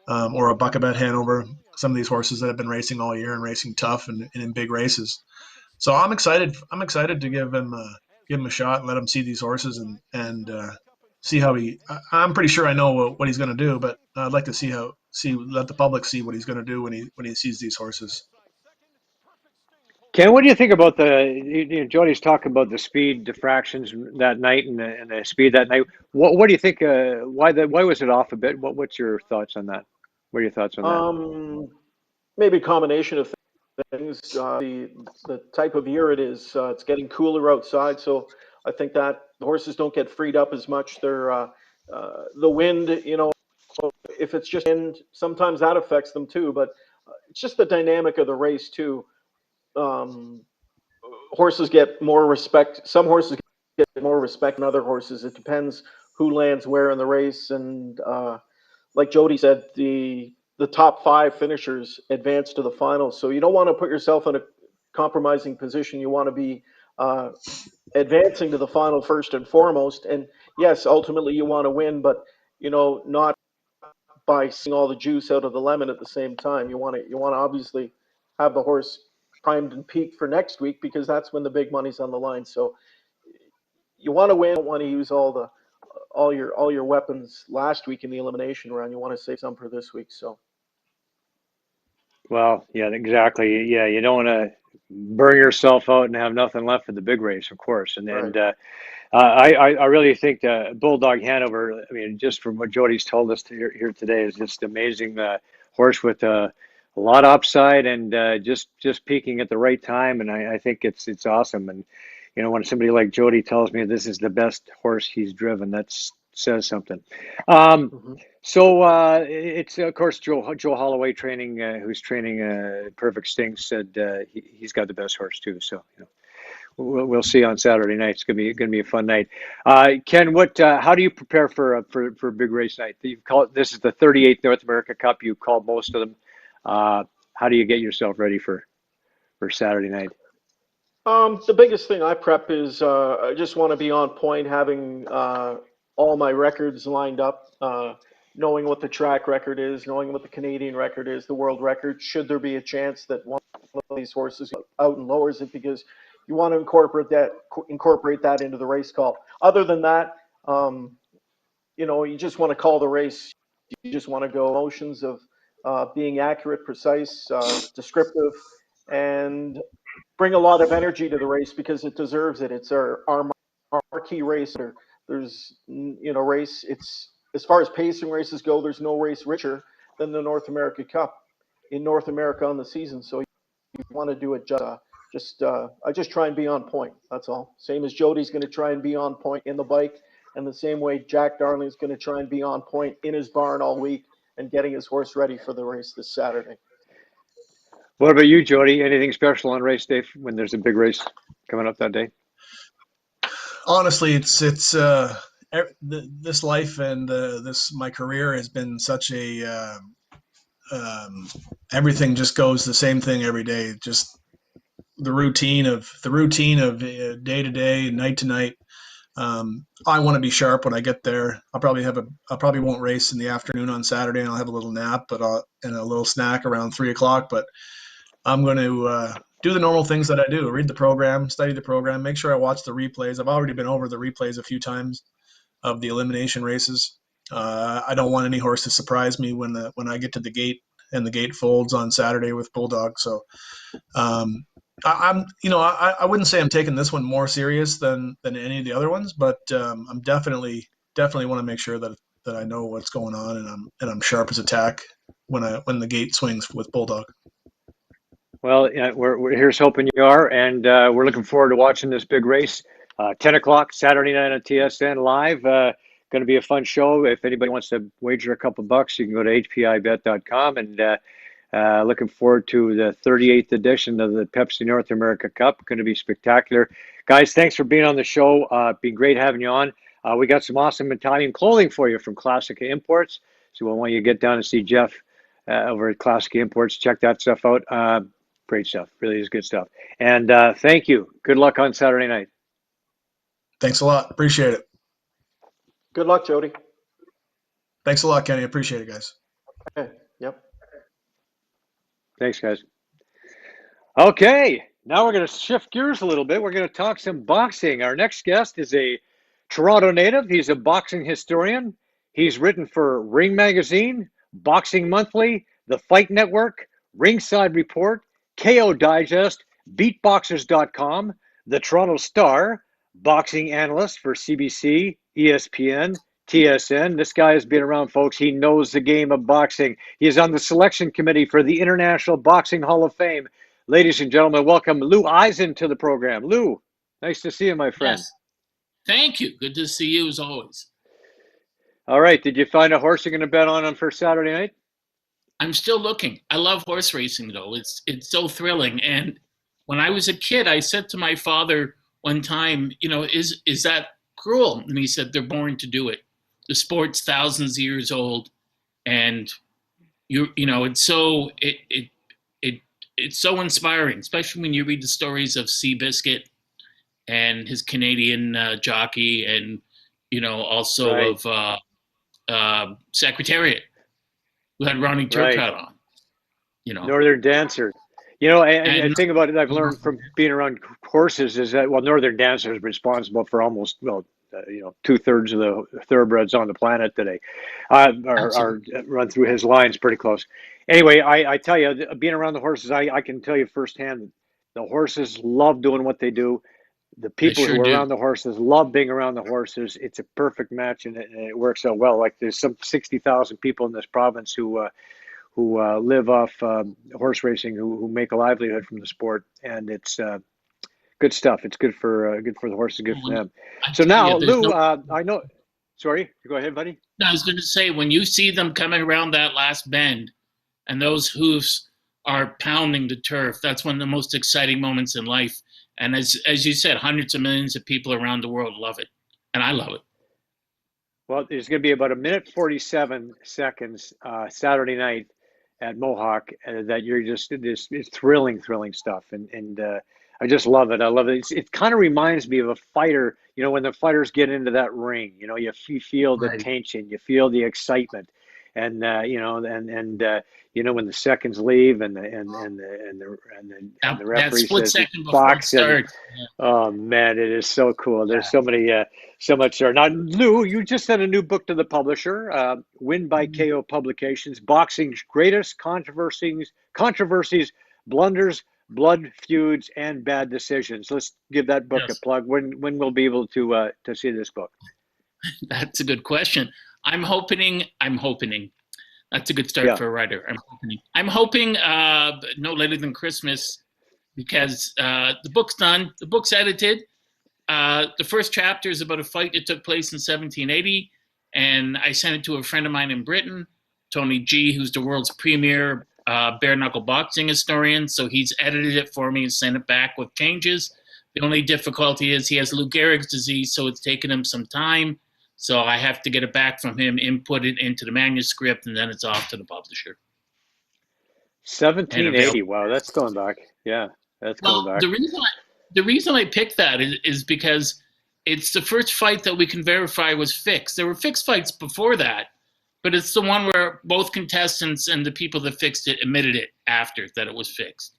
or a Buckabet Hanover. Some of these horses that have been racing all year and racing tough and in big races. So I'm excited. I'm excited to give him a shot and let him see these horses and see how he. I'm pretty sure I know what he's going to do, but I'd like to let the public see what he's going to do when he sees these horses.
Ken, what do you think about Jody's talking about the speed diffractions that night and the speed that night? What do you think? Why was it off a bit? What's your thoughts on that? What are your thoughts on that?
Maybe a combination of things. The type of year it is, it's getting cooler outside, so I think that the horses don't get freed up as much. The wind, if it's just wind, sometimes that affects them too. But it's just the dynamic of the race too. Um, Horses get more respect. Some horses get more respect than other horses. It depends who lands where in the race, and like Jody said, the top 5 finishers advance to the finals. So you don't want to put yourself in a compromising position. You want to be uh, advancing to the final first and foremost. And yes, ultimately you want to win, but not by seeing all the juice out of the lemon at the same time. You want to obviously have the horse primed and peaked for next week, because that's when the big money's on the line. So you want to win. You don't want to use all your weapons last week in the elimination round. You want to save some for this week. So
Well, yeah, exactly. Yeah, you don't want to burn yourself out and have nothing left for the big race, of course.
right.
I really think the Bulldog Hanover, I mean, just from what Jody's told us here today, is just amazing. Horse with a lot of upside and just peaking at the right time. And I think it's awesome. And when somebody like Jody tells me this is the best horse he's driven, that says something. Um,
Mhm.
it's of course Joe Holloway who's training Perfect Sting, said he's got the best horse too. So we'll see on Saturday night. It's gonna be a fun night. Ken, how do you prepare for big race night? This is the 38th North America Cup. You called most of them. How do you get yourself ready for Saturday night?
The biggest thing I prep is I just want to be on point, having all my records lined up, knowing what the track record is, knowing what the Canadian record is, the world record. Should there be a chance that one of these horses goes out and lowers it, because you want to incorporate that into the race call. Other than that, you just want to call the race. You just want to go motions of being accurate, precise, descriptive, and bring a lot of energy to the race, because it deserves it. It's our marquee race. There's race. It's as far as pacing races go. There's no race richer than the North American Cup in North America on the season. So you want to do it I just try and be on point. That's all. Same as Jody's going to try and be on point in the bike, and the same way Jack Darling's going to try and be on point in his barn all week. and getting his horse ready for the race this Saturday.
What about you, Jody? Anything special on race day when there's a big race coming up that day?
Honestly, it's this life and this my career has been such a everything just goes the same thing every day. Just the routine of day to day, night to night. I want to be sharp when I get there. I probably won't race in the afternoon on Saturday, and I'll have a little nap, and a little snack around 3 o'clock. But I'm going to do the normal things that I do: read the program, study the program, make sure I watch the replays. I've already been over the replays a few times of the elimination races. I don't want any horse to surprise me when I get to the gate and the gate folds on Saturday with Bulldog. So I wouldn't say I'm taking this one more serious than any of the other ones, but I'm definitely want to make sure that I know what's going on and I'm sharp as a tack when the gate swings with Bulldog.
Well, we're here's hoping you are, and we're looking forward to watching this big race. 10 o'clock Saturday night on TSN Live. Going to be a fun show. If anybody wants to wager a couple bucks, you can go to hpibet.com. And looking forward to the 38th edition of the Pepsi North American Cup. Going to be spectacular. Guys, thanks for being on the show. Been great having you on. We got some awesome Italian clothing for you from Classica Imports. So when you get down and see Jeff over at Classica Imports, check that stuff out. Great stuff. Really is good stuff. And thank you. Good luck on Saturday night.
Thanks a lot. Appreciate it.
Good luck, Jody.
Thanks a lot, Kenny. Appreciate it, guys.
Okay. Yep.
Thanks, guys. Okay, now we're going to shift gears a little bit. We're going to talk some boxing. Our next guest is a Toronto native. He's a boxing historian. He's written for Ring Magazine, Boxing Monthly, The Fight Network, Ringside Report, KO Digest, Beatboxers.com, The Toronto Star, boxing analyst for CBC, ESPN, TSN. This guy has been around, folks. He knows the game of boxing. He is on the selection committee for the International Boxing Hall of Fame. Ladies and gentlemen, welcome Lou Eisen to the program. Lou, nice to see you, my friend.
Yes. Thank you. Good to see you as always.
All right. Did you find a horse you're going to bet on for Saturday night?
I'm still looking. I love horse racing, though. It's so thrilling. And when I was a kid, I said to my father one time, is that cruel? And he said, they're born to do it. The sport's thousands of years old, and it's so it's so inspiring, especially when you read the stories of Seabiscuit and his Canadian jockey, and also
right.
of Secretariat, who had Ronnie Turcotte on.
Northern Dancer. And think about it. I've learned from being around horses is that Northern Dancer is responsible for almost 2/3 of the thoroughbreds on the planet today are run through his lines pretty close. Anyway, I tell you, being around the horses, I can tell you firsthand, the horses love doing what they do. The people who are around the horses love being around the horses. It's a perfect match, and it works out well. Like there's some 60,000 people in this province who live off horse racing, who make a livelihood from the sport, and it's good stuff. It's good for the horses, good for them. So now, Lou, I know. Sorry, go ahead, buddy.
No, I was going to say, when you see them coming around that last bend, and those hoofs are pounding the turf, that's one of the most exciting moments in life. And as you said, hundreds of millions of people around the world love it, and I love it.
Well, there's going to be about 1:47 Saturday night at Mohawk that you're just it's thrilling stuff, and I just love it. I love it. It kind of reminds me of a fighter. When the fighters get into that ring, you feel the tension, you feel the excitement, and when the seconds leave and the referee says box. Oh man, it is so cool. There's so much there. Now, Lou, you just sent a new book to the publisher, Win by KO Publications, Boxing's Greatest Controversies, Blunders, Blood Feuds, and Bad Decisions. Let's give that book a plug. When we'll be able to see this book?
That's a good question. I'm hoping. That's a good start for a writer. I'm hoping no later than Christmas, because the book's done. The book's edited. The first chapter is about a fight that took place in 1780, and I sent it to a friend of mine in Britain, Tony G, who's the world's premier bare knuckle boxing historian. So he's edited it for me and sent it back with changes. The only difficulty is he has Lou Gehrig's disease, so it's taken him some time. So I have to get it back from him, input it into the manuscript, and then it's off to the publisher.
1780. Wow, that's going back. Yeah, that's going back.
The reason I picked that is because it's the first fight that we can verify was fixed. There were fixed fights before that, but it's the one where both contestants and the people that fixed it admitted it after that it was fixed.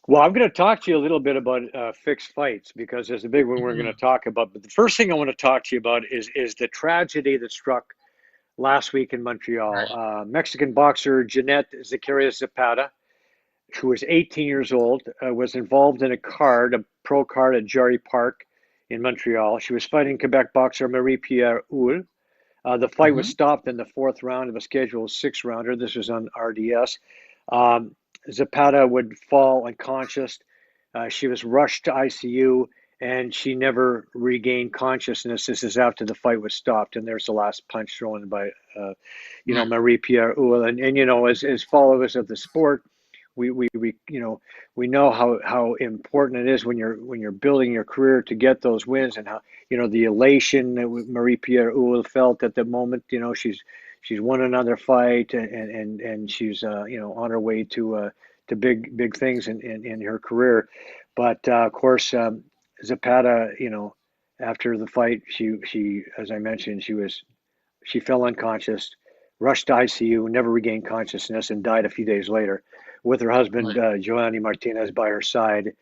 Well, I'm going to talk to you a little bit about fixed fights because there's a big one we're going to talk about. But the first thing I want to talk to you about is the tragedy that struck last week in Montreal. Mexican boxer Jeanette Zacharias Zapata, who was 18 years old, was involved in a pro card at Jarry Park in Montreal. She was fighting Quebec boxer Marie-Pierre Houle. The fight was stopped in the fourth round of a scheduled 6-rounder. This was on RDS. Zapata would fall unconscious. She was rushed to ICU, and she never regained consciousness. This is after the fight was stopped, and there's the last punch thrown by, Marie-Pierre Houle. And as followers of the sport, we know how important it is when you're building your career to get those wins, and how the elation that Marie-Pierre Houle felt at the moment. She's won another fight, and she's on her way to big things in her career. But of course, Zapata, after the fight, she as I mentioned, she fell unconscious, rushed to ICU, never regained consciousness, and died a few days later, with her husband Joanny Martinez by her side,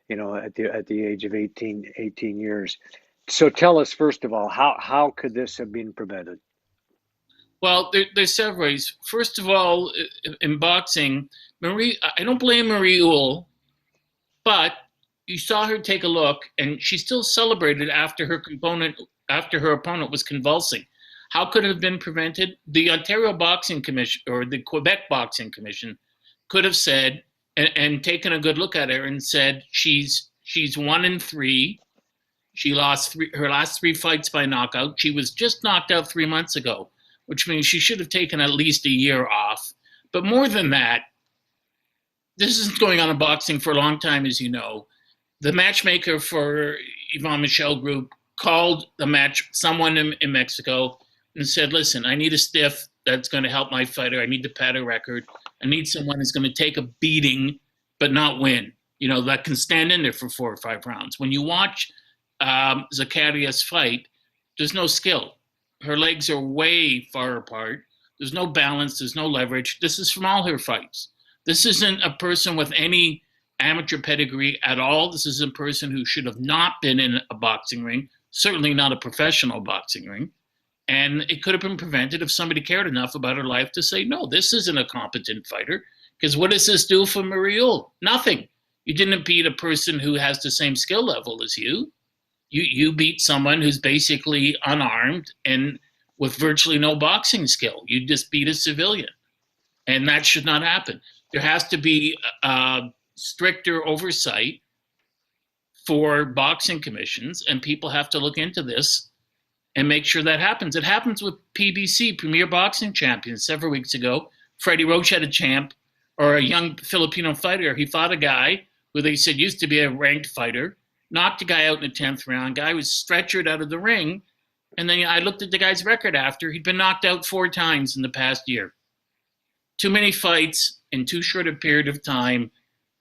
at the age of 18 years. So tell us, first of all, how could this have been prevented?
Well, there's several ways. First of all, in boxing, I don't blame Marie Houle, but you saw her take a look, and she still celebrated after her opponent was convulsing. How could it have been prevented? The Ontario Boxing Commission or the Quebec Boxing Commission could have said and taken a good look at her and said she's 1-3. She lost her last 3 fights by knockout. She was just knocked out 3 months ago, which means she should have taken at least a year off. But more than that, this is going on in boxing for a long time, as you know. The matchmaker for Yvon Michel Group called someone in Mexico and said, listen, I need a stiff that's going to help my fighter. I need to pad a record. I need someone who's going to take a beating but not win, that can stand in there for 4 or 5 rounds. When you watch Zacharias fight, there's no skill. Her legs are way far apart. There's no balance. There's no leverage. This is from all her fights. This isn't a person with any amateur pedigree at all. This is a person who should have not been in a boxing ring, certainly not a professional boxing ring. And it could have been prevented if somebody cared enough about her life to say, no, this isn't a competent fighter. Because what does this do for Marie Houle? Nothing. You didn't beat a person who has the same skill level as you. You beat someone who's basically unarmed and with virtually no boxing skill. You just beat a civilian. And that should not happen. There has to be stricter oversight for boxing commissions, and people have to look into this and make sure that happens. It happens with PBC, Premier Boxing Champions, several weeks ago. Freddie Roach had a young Filipino fighter. He fought a guy who they said used to be a ranked fighter, knocked a guy out in the 10th round. Guy was stretchered out of the ring. And then I looked at the guy's record after. He'd been knocked out 4 times in the past year. Too many fights in too short a period of time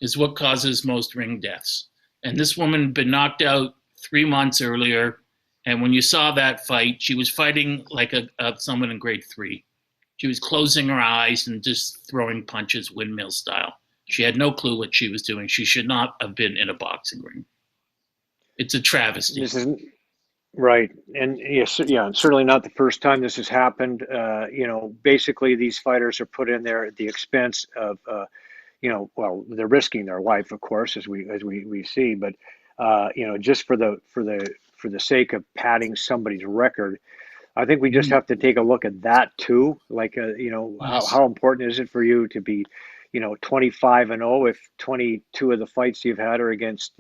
is what causes most ring deaths. And this woman had been knocked out 3 months earlier. And when you saw that fight, she was fighting like someone in grade 3. She was closing her eyes and just throwing punches windmill style. She had no clue what she was doing. She should not have been in a boxing ring. It's a travesty.
This is right, and certainly not the first time this has happened. Basically, these fighters are put in there at the expense of, they're risking their life, of course, as we see, but just for the sake of padding somebody's record, I think we just have to take a look at that too. Like, how important is it for you to be, 25-0 if 22 of the fights you've had are against,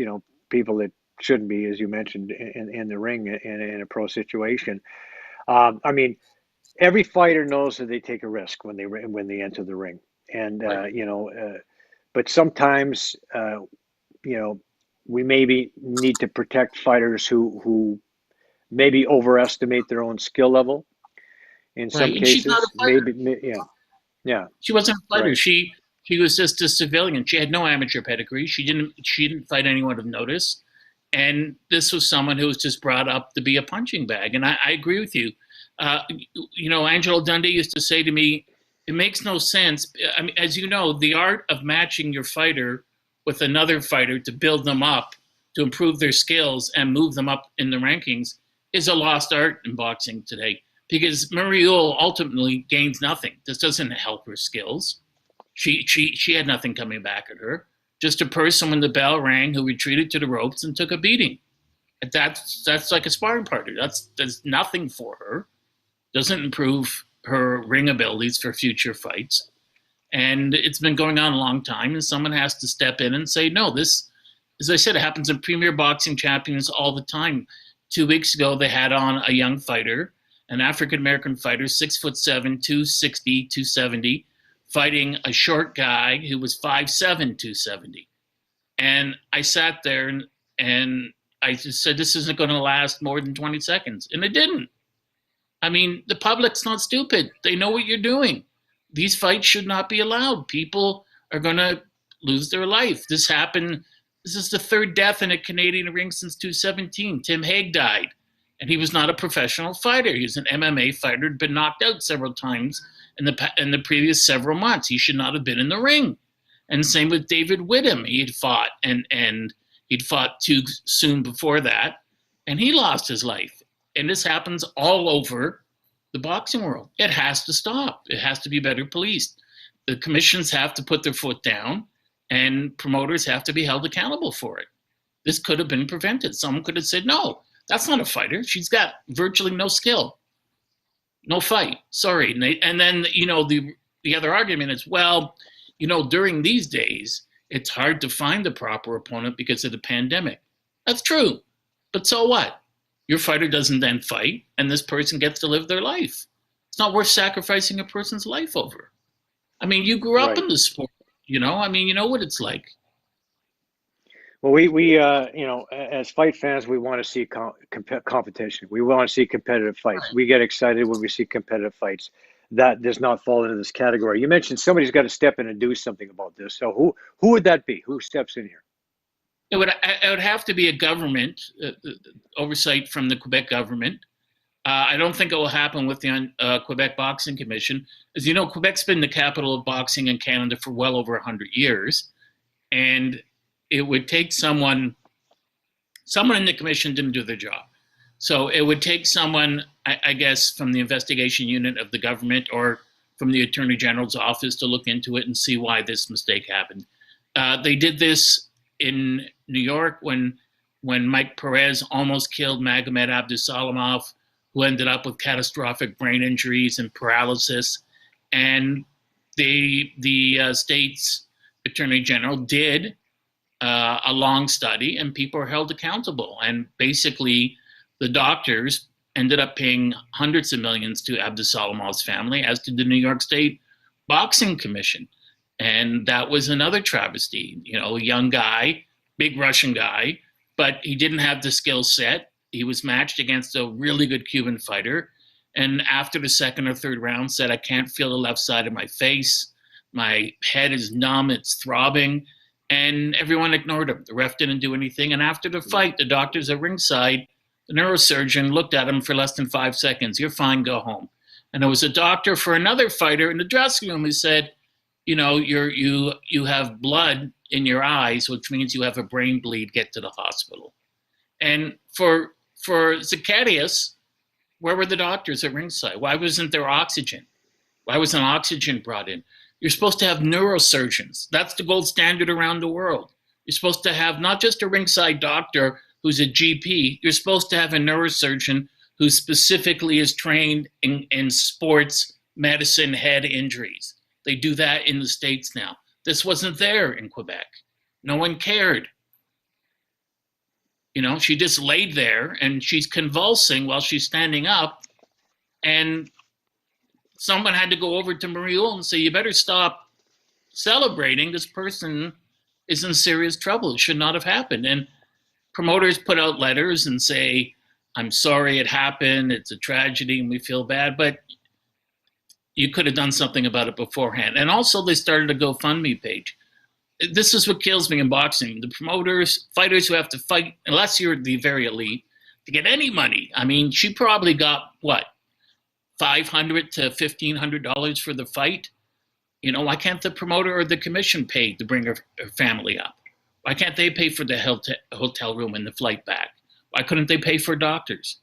people that shouldn't be, as you mentioned, in the ring in a pro situation. every fighter knows that they take a risk when they enter the ring, and
Right.
but sometimes we maybe need to protect fighters who maybe overestimate their own skill level in some
Right. And she's not a
cases.
fighter.
Yeah, yeah,
She wasn't a fighter.
right.
She was just a civilian. She had no amateur pedigree. She didn't fight anyone of notice. And this was someone who was just brought up to be a punching bag. And I agree with you. Angelo Dundee used to say to me, it makes no sense. I mean, as you know, the art of matching your fighter with another fighter to build them up, to improve their skills and move them up in the rankings is a lost art in boxing today because Mariul ultimately gains nothing. This doesn't help her skills. She had nothing coming back at her. Just a person when the bell rang who retreated to the ropes and took a beating. That's like a sparring partner. That's nothing for her. Doesn't improve her ring abilities for future fights. And it's been going on a long time, and someone has to step in and say, no, this, as I said, it happens in premier boxing champions all the time. 2 weeks ago, they had on a young fighter, an African-American fighter, 6'7", 260, 270, fighting a short guy who was 5'7", 270. And I sat there and I just said, this isn't going to last more than 20 seconds. And it didn't. I mean, the public's not stupid. They know what you're doing. These fights should not be allowed. People are going to lose their life. This happened. This is the third death in a Canadian ring since 2017. Tim Hague died, and he was not a professional fighter. He was an MMA fighter, had been knocked out several times in the previous several months. He should not have been in the ring. And same with David Whittam. He had fought, and he'd fought too soon before that, and he lost his life. And this happens all over the boxing world. It has to stop. It has to be better policed. The commissions have to put their foot down, and promoters have to be held accountable for it. This could have been prevented. Someone could have said, no, that's not a fighter. She's got virtually no skill. No fight. Sorry. And then, the other argument is, well, during these days, it's hard to find the proper opponent because of the pandemic. That's true. But so what? Your fighter doesn't then fight, and this person gets to live their life. It's not worth sacrificing a person's life over. I mean, you grew up in the sport, I mean, you know what it's like.
Well, we as fight fans, we want to see competition. We want to see competitive fights.
Right.
We get excited when we see competitive fights. That does not fall into this category. You mentioned somebody's got to step in and do something about this. So who would that be? Who steps in here?
It would have to be a government oversight from the Quebec government. I don't think it will happen with the Quebec Boxing Commission. As you know, Quebec's been the capital of boxing in Canada for well over 100 years. And it would take someone in the commission didn't do their job. So it would take someone, I guess, from the investigation unit of the government or from the Attorney General's office to look into it and see why this mistake happened. They did this in New York when Mike Perez almost killed Magomed Abdusalamov, who ended up with catastrophic brain injuries and paralysis. And the state's Attorney General did a long study, and people are held accountable. And basically, the doctors ended up paying hundreds of millions to Abdusalamov's family, as did the New York State Boxing Commission. And that was another travesty. A young guy, big Russian guy, but he didn't have the skill set. He was matched against a really good Cuban fighter. And after the second or third round, said, I can't feel the left side of my face. My head is numb, it's throbbing. And everyone ignored him. The ref didn't do anything. And after the fight, the doctors at ringside, the neurosurgeon looked at him for less than 5 seconds. You're fine, go home. And there was a doctor for another fighter in the dressing room who said, you have blood in your eyes, which means you have a brain bleed, get to the hospital. And for Zacarias, where were the doctors at ringside? Why wasn't there oxygen? Why wasn't oxygen brought in? You're supposed to have neurosurgeons. That's the gold standard around the world. You're supposed to have not just a ringside doctor who's a GP. You're supposed to have a neurosurgeon who specifically is trained in sports medicine head injuries. They do that in the States now. This wasn't there in Quebec. No one cared. She just laid there and she's convulsing while she's standing up. And someone had to go over to Mariul and say, you better stop celebrating. This person is in serious trouble. It should not have happened. And promoters put out letters and say, I'm sorry it happened. It's a tragedy and we feel bad. But you could have done something about it beforehand. And also they started a GoFundMe page. This is what kills me in boxing. The promoters, fighters who have to fight, unless you're the very elite, to get any money. I mean, she probably got, what, $500 to $1,500 for the fight? You know, why can't the promoter or the commission pay to bring her family up? Why can't they pay for the hotel room and the flight back? Why couldn't they pay for doctors?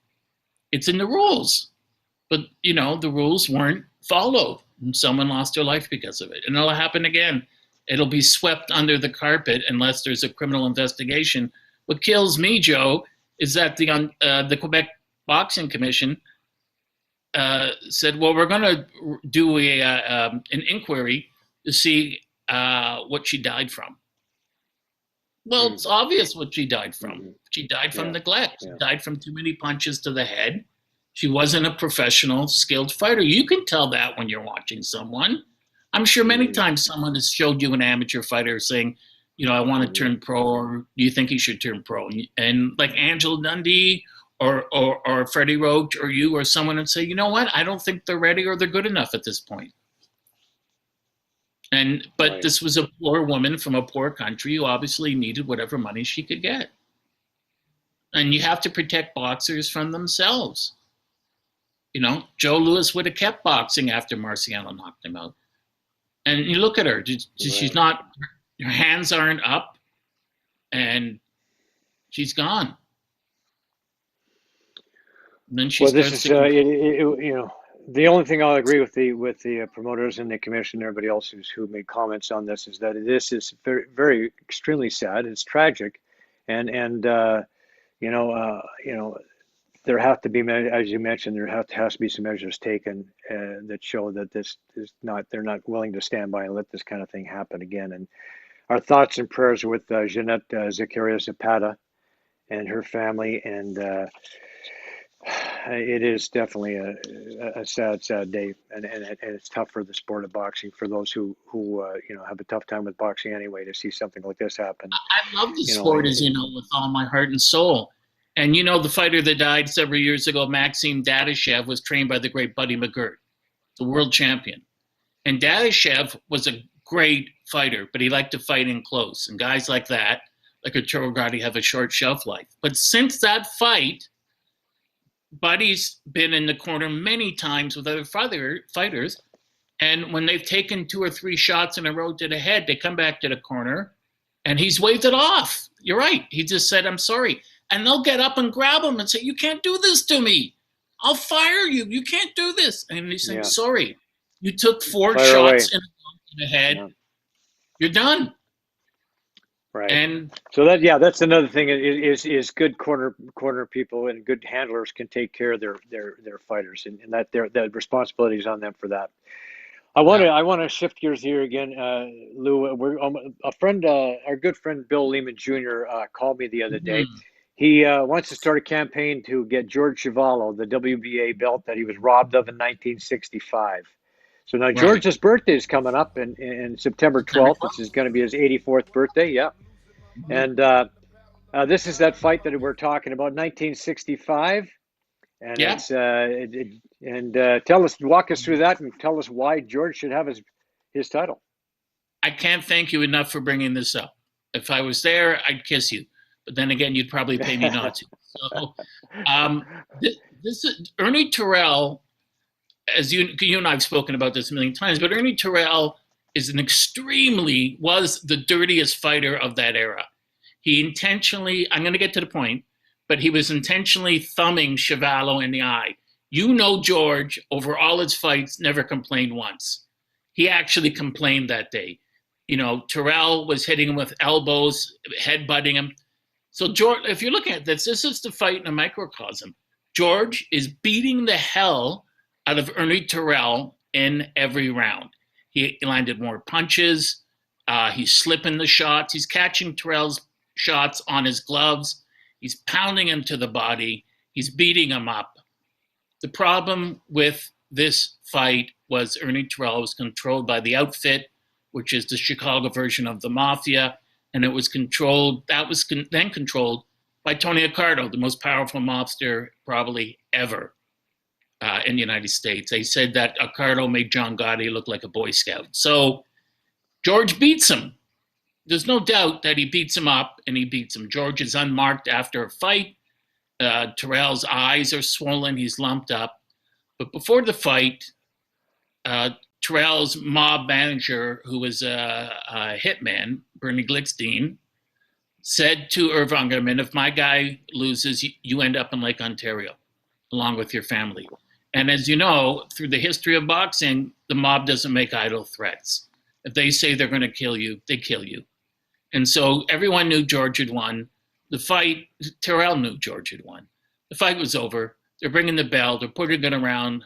It's in the rules. But, you know, the rules weren't followed. And someone lost their life because of it. And it'll happen again. It'll be swept under the carpet unless there's a criminal investigation. What kills me, Joe, is that the Quebec Boxing Commission said, well, we're going to do an inquiry to see what she died from. Well, it's obvious what she died from. She died from neglect. She died from too many punches to the head. She wasn't a professional, skilled fighter. You can tell that when you're watching someone. I'm sure many times someone has showed you an amateur fighter saying, you know, I want to turn pro, or do you think he should turn pro? And like Angela Dundee or Freddie Roach or you or someone would say, you know what, I don't think they're ready or they're good enough at this point. But this was a poor woman from a poor country who obviously needed whatever money she could get. And you have to protect boxers from themselves. You know, Joe Louis would have kept boxing after Marciano knocked him out. And you look at her, she's not, her hands aren't up, and she's gone. And then she
this is, you know, the only thing I'll agree with the promoters and the commission and everybody else who made comments on this is that this is very, very extremely sad. It's tragic, and you know, there have to be, as you mentioned, there has to be some measures taken that show that this is not, they're not willing to stand by and let this kind of thing happen again. And our thoughts and prayers are with Jeanette Zakaria Zapata and her family. And it is definitely a sad, sad day. And it's tough for the sport of boxing, for those who you know, have a tough time with boxing anyway, to see something like this happen.
I love the sport, as you know, with all my heart and soul. And you know, the fighter that died several years ago, Maxim Dadashev, was trained by the great Buddy McGirt, the world champion. And Dadashev was a great fighter, but he liked to fight in close. And guys like that, like Arturo Gatti, have a short shelf life. But since that fight, Buddy's been in the corner many times with other fighters. And when they've taken 2 or 3 shots in a row to the head, they come back to the corner and he's waved it off. You're right. He just said, I'm sorry. And they'll get up and grab him and say, you can't do this to me. I'll fire you. You can't do this. And he's saying, sorry. You took 4 shots in the head. Yeah. You're done.
Right.
And
so that's another thing is good corner people and good handlers can take care of their fighters, and that the responsibility is on them for that. I want to shift gears here again, Lou. We're a friend, our good friend Bill Lehman Jr. Called me the other day. He wants to start a campaign to get George Chuvalo the WBA belt that he was robbed of in 1965. So now George's birthday is coming up in September 12th, which is going to be his 84th birthday. Yeah. And this is that fight that we're talking about, 1965. And walk us through that and tell us why George should have his title.
I can't thank you enough for bringing this up. If I was there, I'd kiss you. But then again, you'd probably pay me not to. So this is Ernie Terrell. As you and I have spoken about this a million times, but Ernie Terrell was the dirtiest fighter of that era. He intentionally, I'm going to get to the point, but he was intentionally thumbing Chuvalo in the eye. You know, George, over all his fights, never complained once. He actually complained that day. You know, Terrell was hitting him with elbows, headbutting him. So George, if you're looking at this is the fight in a microcosm. George is beating the hell out of Ernie Terrell in every round. He landed more punches. He's slipping the shots. He's catching Terrell's shots on his gloves. He's pounding him to the body. He's beating him up. The problem with this fight was Ernie Terrell was controlled by the Outfit, which is the Chicago version of the Mafia, and it was controlled. That was then controlled by Tony Accardo, the most powerful mobster probably ever in the United States. They said that Accardo made John Gotti look like a Boy Scout. So George beats him. There's no doubt that he beats him up, and he beats him. George is unmarked after a fight. Terrell's eyes are swollen. He's lumped up. But before the fight, Terrell's mob manager, who was a hitman, Bernie Glickstein, said to Irv Ungerman, if my guy loses, you end up in Lake Ontario, along with your family. And as you know, through the history of boxing, the mob doesn't make idle threats. If they say they're going to kill you, they kill you. And so everyone knew George had won. The fight, Terrell knew George had won. The fight was over. They're bringing the bell. They're putting it around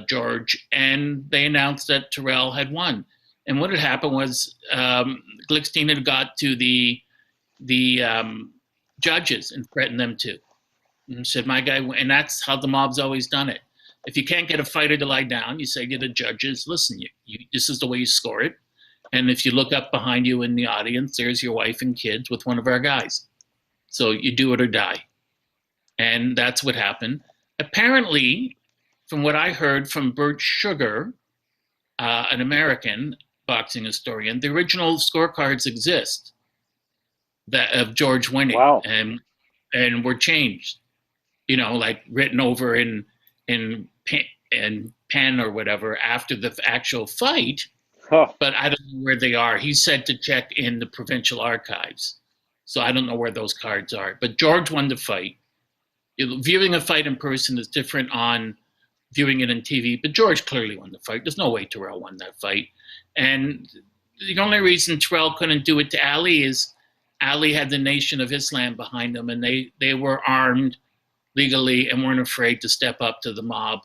George, and they announced that Terrell had won. And what had happened was Glickstein had got to the judges and threatened them too. And said, my guy, and that's how the mob's always done it. If you can't get a fighter to lie down, you say to the judges, listen, this is the way you score it. And if you look up behind you in the audience, there's your wife and kids with one of our guys. So you do it or die. And that's what happened. Apparently, from what I heard from Bert Sugar, an American boxing historian, the original scorecards exist that of George winning.
Wow.
And were changed, like written over in pen or whatever after the actual fight.
Huh.
But I don't know where they are. He said to check in the provincial archives. So I don't know where those cards are. But George won the fight. Viewing a fight in person is different on viewing it on TV. But George clearly won the fight. There's no way Terrell won that fight. And the only reason Terrell couldn't do it to Ali is Ali had the Nation of Islam behind them, and they were armed legally and weren't afraid to step up to the mob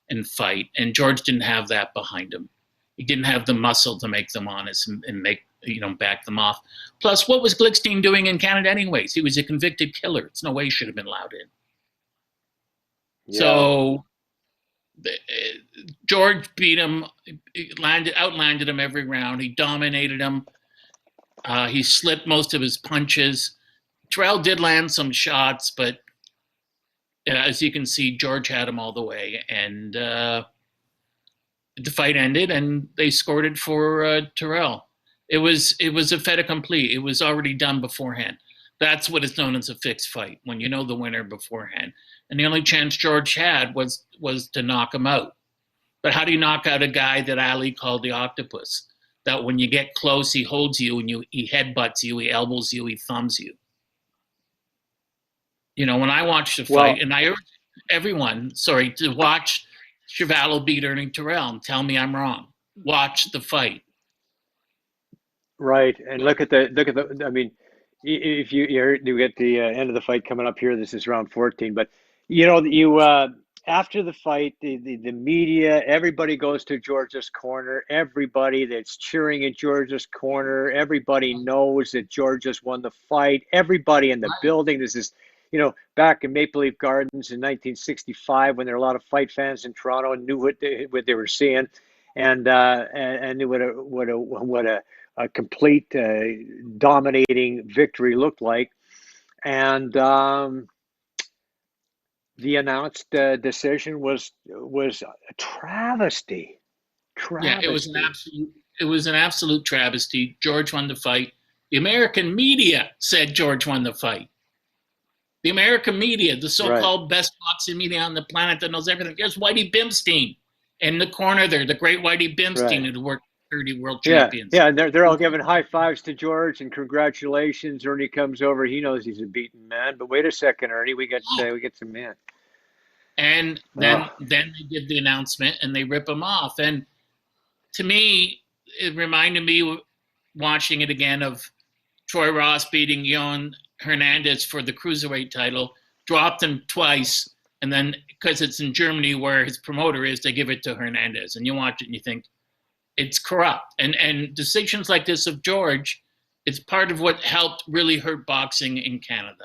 and fight. And George didn't have that behind him. He didn't have the muscle to make them honest and make, back them off. Plus, what was Glickstein doing in Canada anyways? He was a convicted killer. It's no way he should have been allowed in. Yeah. So George beat him, outlanded him every round. He dominated him. He slipped most of his punches. Terrell did land some shots, but as you can see, George had him all the way. And the fight ended, and they scored it for Terrell. It was a fait accompli. It was already done beforehand. That's what is known as a fixed fight, when you know the winner beforehand. And the only chance George had was to knock him out. But how do you knock out a guy that Ali called the octopus? That when you get close, he holds you and he headbutts you, he elbows you, he thumbs you. When I watched the fight, and I urge everyone, to watch Chuvalo beat Ernie Terrell and tell me I'm wrong. Watch the fight.
Right, and look at the. I mean, if you get the end of the fight coming up here, this is round 14. But after the fight, the media, everybody goes to George's corner. Everybody that's cheering at George's corner. Everybody knows that George just won the fight. Everybody in the building. This is, back in Maple Leaf Gardens in 1965, when there were a lot of fight fans in Toronto and knew what they were seeing, and knew what a complete dominating victory looked like. And the announced decision was a travesty.
Yeah, it was an absolute travesty. George won the fight. The American media said George won the fight. The American media, the so-called best boxing media on the planet that knows everything. There's Whitey Bimstein in the corner there, the great Whitey Bimstein who worked 30 world champions.
Yeah, and they're all giving high fives to George and congratulations. Ernie comes over. He knows he's a beaten man. But wait a second, Ernie, we get some man.
And then they give the announcement and they rip him off. And to me, it reminded me, watching it again, of Troy Ross beating Johan Hernandez for the cruiserweight title, dropped him twice, and then because it's in Germany where his promoter is, they give it to Hernandez. And you watch it and you think, it's corrupt. And decisions like this of George, it's part of what helped really hurt boxing in Canada.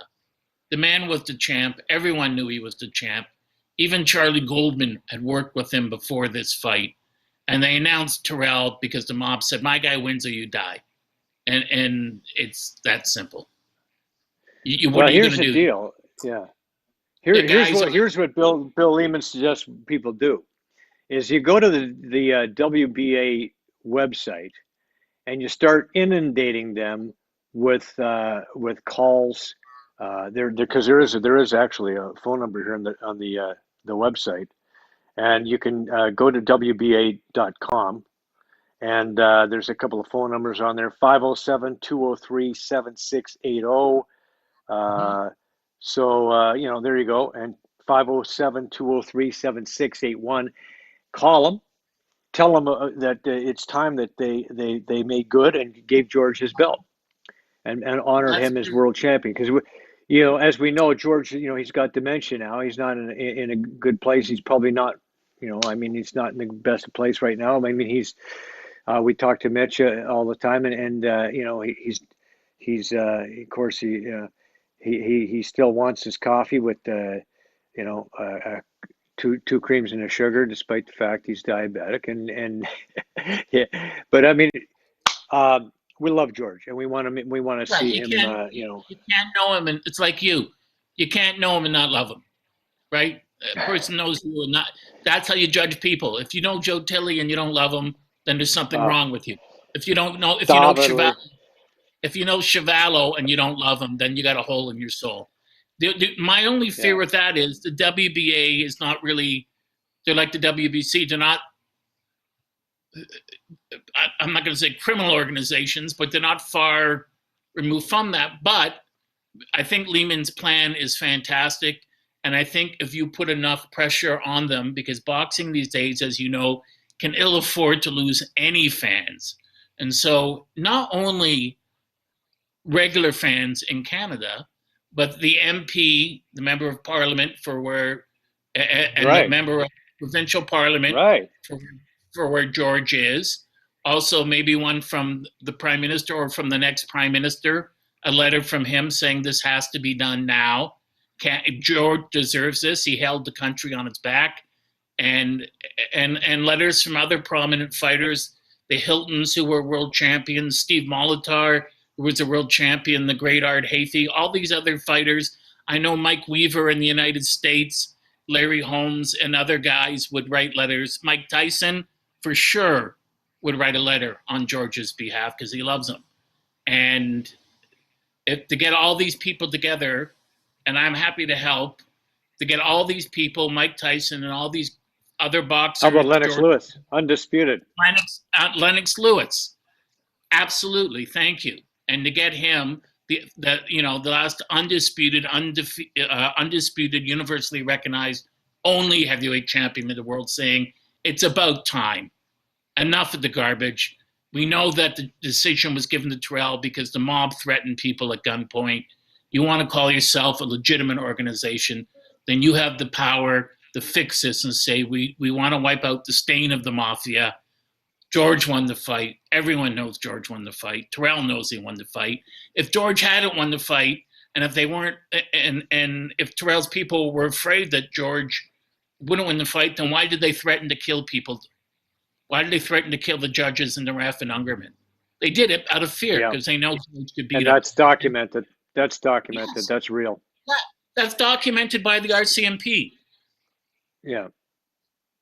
The man was the champ. Everyone knew he was the champ. Even Charlie Goldman had worked with him before this fight. And they announced Terrell because the mob said, my guy wins or you die. And it's that simple. What are you
here's
going to
the
do?
deal. Yeah. Here's what Bill Lehman suggests people do is you go to the WBA website and you start inundating them with calls. Because there is actually a phone number here on the website, and you can go to WBA.com, and there's a couple of phone numbers on there: 507-203-7680. So there you go, and 507-203-7681. Call them. Tell them that it's time that they made good and gave George his belt and honored him as world champion. Because as we know, George, he's got dementia now. He's not in a good place. He's probably not, he's not in the best place right now. I mean, we talk to Mitch all the time, and he's of course he still wants his coffee with two creams and a sugar, despite the fact he's diabetic, and yeah. But I mean, we love George, and we want to see him.
You can't know him, and it's like you can't know him and not love him, right? A person knows you and not. That's how you judge people. If you know Joe Tilley and you don't love him, then there's something wrong with you. If you know Chuvalo and you don't love him, then you got a hole in your soul. My only fear with that is the WBA is not really. They're like the WBC. They're not. I'm not going to say criminal organizations, but they're not far removed from that. But I think Lehman's plan is fantastic. And I think if you put enough pressure on them, because boxing these days, as you know, can ill afford to lose any fans. And so not only regular fans in Canada, but the MP, the member of parliament the member of provincial parliament for where George is. Also, maybe one from the prime minister or from the next prime minister, a letter from him saying this has to be done now. George deserves this. He held the country on its back. And letters from other prominent fighters, the Hiltons, who were world champions, Steve Molitor, who was a world champion, the great Art Hathey, all these other fighters. I know Mike Weaver in the United States, Larry Holmes, and other guys would write letters. Mike Tyson, for sure, would write a letter on George's behalf because he loves him. And to get all these people together, and I'm happy to help, to get all these people, Mike Tyson and all these other boxers.
How about Lennox Lewis, undisputed?
Lennox Lewis, absolutely, thank you. And to get him, the last undisputed, universally recognized, only heavyweight champion of the world, saying it's about time. Enough of the garbage. We know that the decision was given to Terrell because the mob threatened people at gunpoint. You want to call yourself a legitimate organization, then you have the power to fix this and say, we want to wipe out the stain of the mafia. George won the fight. Everyone knows George won the fight. Terrell knows he won the fight. If George hadn't won the fight, and if they weren't, and if Terrell's people were afraid that George wouldn't win the fight, then why did they threaten to kill people? Why did they threaten to kill the judges and the ref and Ungerman? They did it out of fear because they know George could beat
and
him.
That's documented. That's documented. Yes. That's real.
That's documented by the RCMP.
Yeah.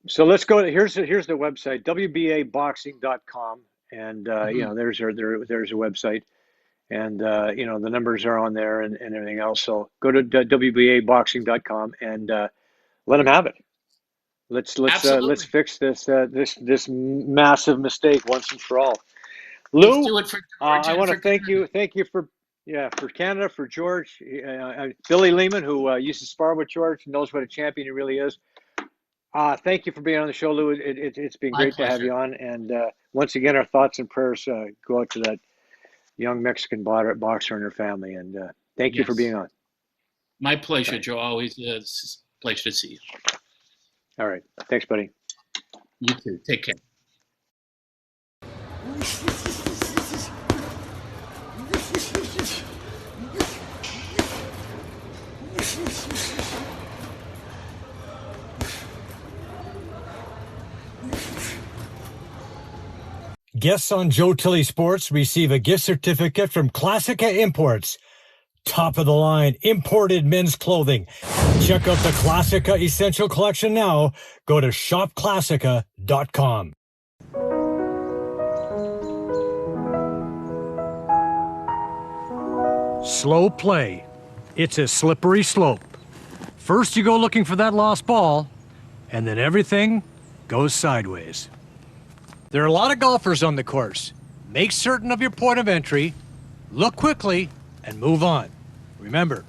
So let's go. Here's the website, wbaboxing.com, and there's a website, and the numbers are on there and everything else. So go to wbaboxing.com and let them have it. Let's fix this massive mistake once and for all. Lou,
let's do it for George
I want to thank you for Canada, for George, Billy Lehman, who used to spar with George, knows what a champion he really is. Thank you for being on the show, Lou. It's been great to have you on. And once again, our thoughts and prayers go out to that young Mexican boxer and her family. And thank you for being on.
My pleasure, Joe. Always a pleasure to see you.
All right. Thanks, buddy.
You too. Take care.
Guests on Joe Tilley Sports receive a gift certificate from Classica Imports. Top of the line imported men's clothing. Check out the Classica Essential Collection now. Go to shopclassica.com. Slow play. It's a slippery slope. First you go looking for that lost ball, and then everything goes sideways. There are a lot of golfers on the course. Make certain of your point of entry, look quickly, and move on. Remember,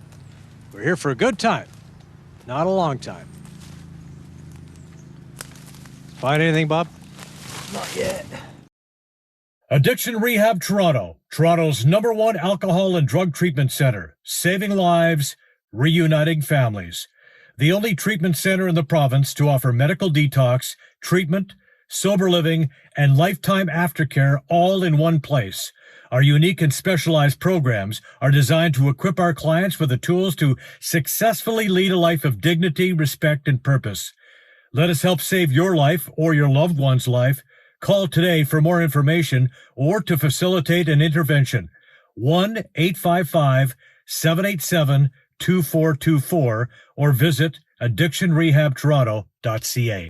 we're here for a good time, not a long time. Find anything, Bob?
Not yet.
Addiction Rehab Toronto, Toronto's #1 alcohol and drug treatment center, saving lives, reuniting families. The only treatment center in the province to offer medical detox, treatment, sober living, and lifetime aftercare all in one place. Our unique and specialized programs are designed to equip our clients with the tools to successfully lead a life of dignity, respect, and purpose. Let us help save your life or your loved one's life. Call today for more information or to facilitate an intervention. 1-855-787-2424 or visit addictionrehabtoronto.ca.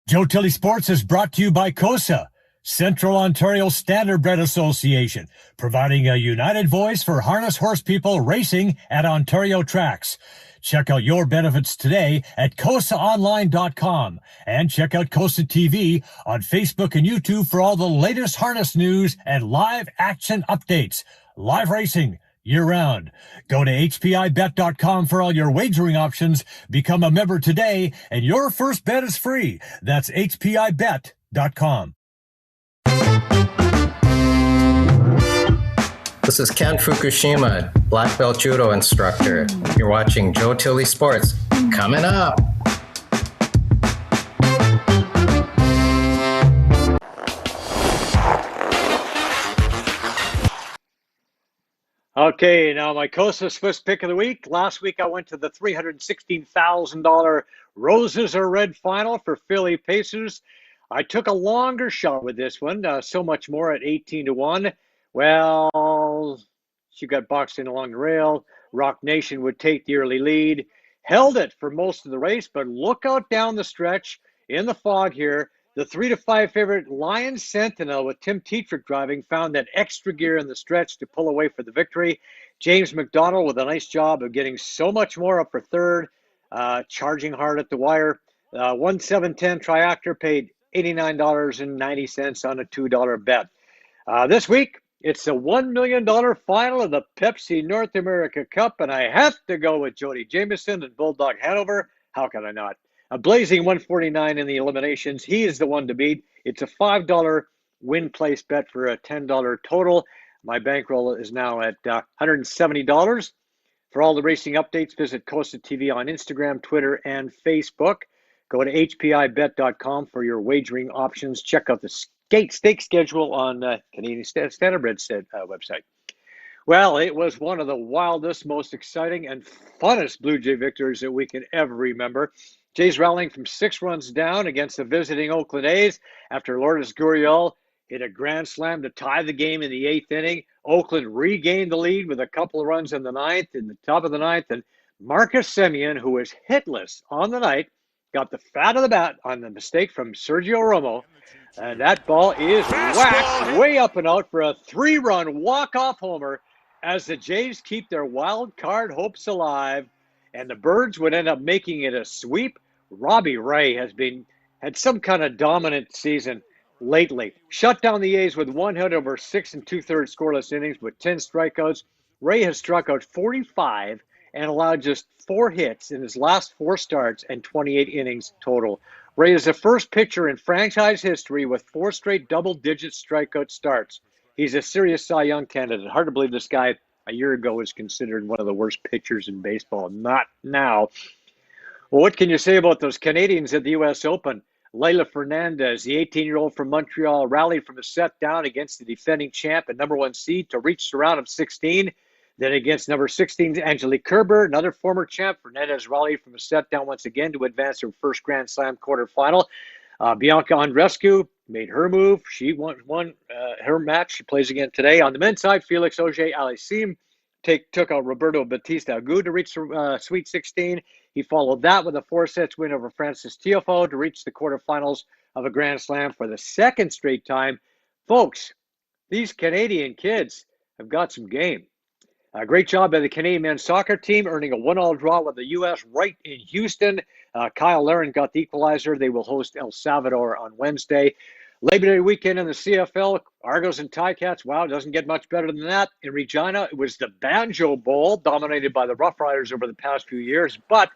Joe Tilley Sports is brought to you by COSA, Central Ontario Standardbred Association, providing a united voice for harness horse people racing at Ontario tracks. Check out your benefits today at COSAonline.com and check out COSA TV on Facebook and YouTube for all the latest harness news and live action updates. Live racing year-round. Go to hpibet.com for all your wagering options. Become a member today, and your first bet is free. That's hpibet.com.
This is Ken Fukushima, black belt judo instructor. You're watching Joe Tilley Sports. Coming up.
Okay, now my COSA Swiss pick of the week. Last week I went to the $316,000 Roses Are Red final for Philly Pacers. I took a longer shot with this one, so much more at 18-1. Well, she got boxed in along the rail. Rock Nation would take the early lead. Held it for most of the race, but look out down the stretch in the fog here. The 3-5 favorite Lion Sentinel with Tim Tetrick driving found that extra gear in the stretch to pull away for the victory. James McDonald with a nice job of getting so much more up for third, charging hard at the wire. 1-7-10 Triactor paid $89.90 on a $2 bet. This week, it's the $1 million final of the Pepsi North American Cup, and I have to go with Jody Jamieson and Bulldog Hanover. How can I not? A blazing 149 in the eliminations. He is the one to beat. It's a $5 win place bet for a $10 total. My bankroll is now at $170. For all the racing updates, visit COSA TV on Instagram, Twitter, and Facebook. Go to hpibet.com for your wagering options. Check out the stake schedule on Canadian Standardbred's website. Well, it was one of the wildest, most exciting, and funnest Blue Jay victories that we can ever remember. Jays rallying from 6 runs down against the visiting Oakland A's after Lourdes Gurriel hit a grand slam to tie the game in the 8th inning. Oakland regained the lead with a couple of runs in the top of the ninth, and Marcus Semien, who was hitless on the night, got the fat of the bat on the mistake from Sergio Romo, and that ball is whacked way up and out for a 3-run walk-off homer as the Jays keep their wild card hopes alive, and the Birds would end up making it a sweep. Robbie Ray had some kind of dominant season lately. Shut down the A's with 1 hit over 6 2/3 scoreless innings with 10 strikeouts. Ray has struck out 45 and allowed just 4 hits in his last 4 starts and 28 innings total. Ray is the first pitcher in franchise history with 4 straight double-digit strikeout starts. He's a serious Cy Young candidate. Hard to believe this guy a year ago was considered one of the worst pitchers in baseball. Not now. Well, what can you say about those Canadians at the U.S. Open? Leila Fernandez, the 18-year-old from Montreal, rallied from a set down against the defending champ and #1 seed to reach the round of 16. Then against number 16, Angelique Kerber, another former champ, Fernandez rallied from a set down once again to advance her first Grand Slam quarterfinal. Bianca Andreescu made her move. She won her match. She plays again today. On the men's side, Felix Auger-Aliassime took out Roberto Batista Agut to reach Sweet 16. He followed that with a 4-set win over Francis Tiafoe to reach the quarterfinals of a Grand Slam for the second straight time. Folks, these Canadian kids have got some game. A great job by the Canadian men's soccer team, earning a 1-1 draw with the U.S. right in Houston. Kyle Larin got the equalizer. They will host El Salvador on Wednesday. Labor Day weekend in the CFL, Argos and Ticats. Wow, doesn't get much better than that. In Regina, it was the Banjo Bowl, dominated by the Rough Riders over the past few years. But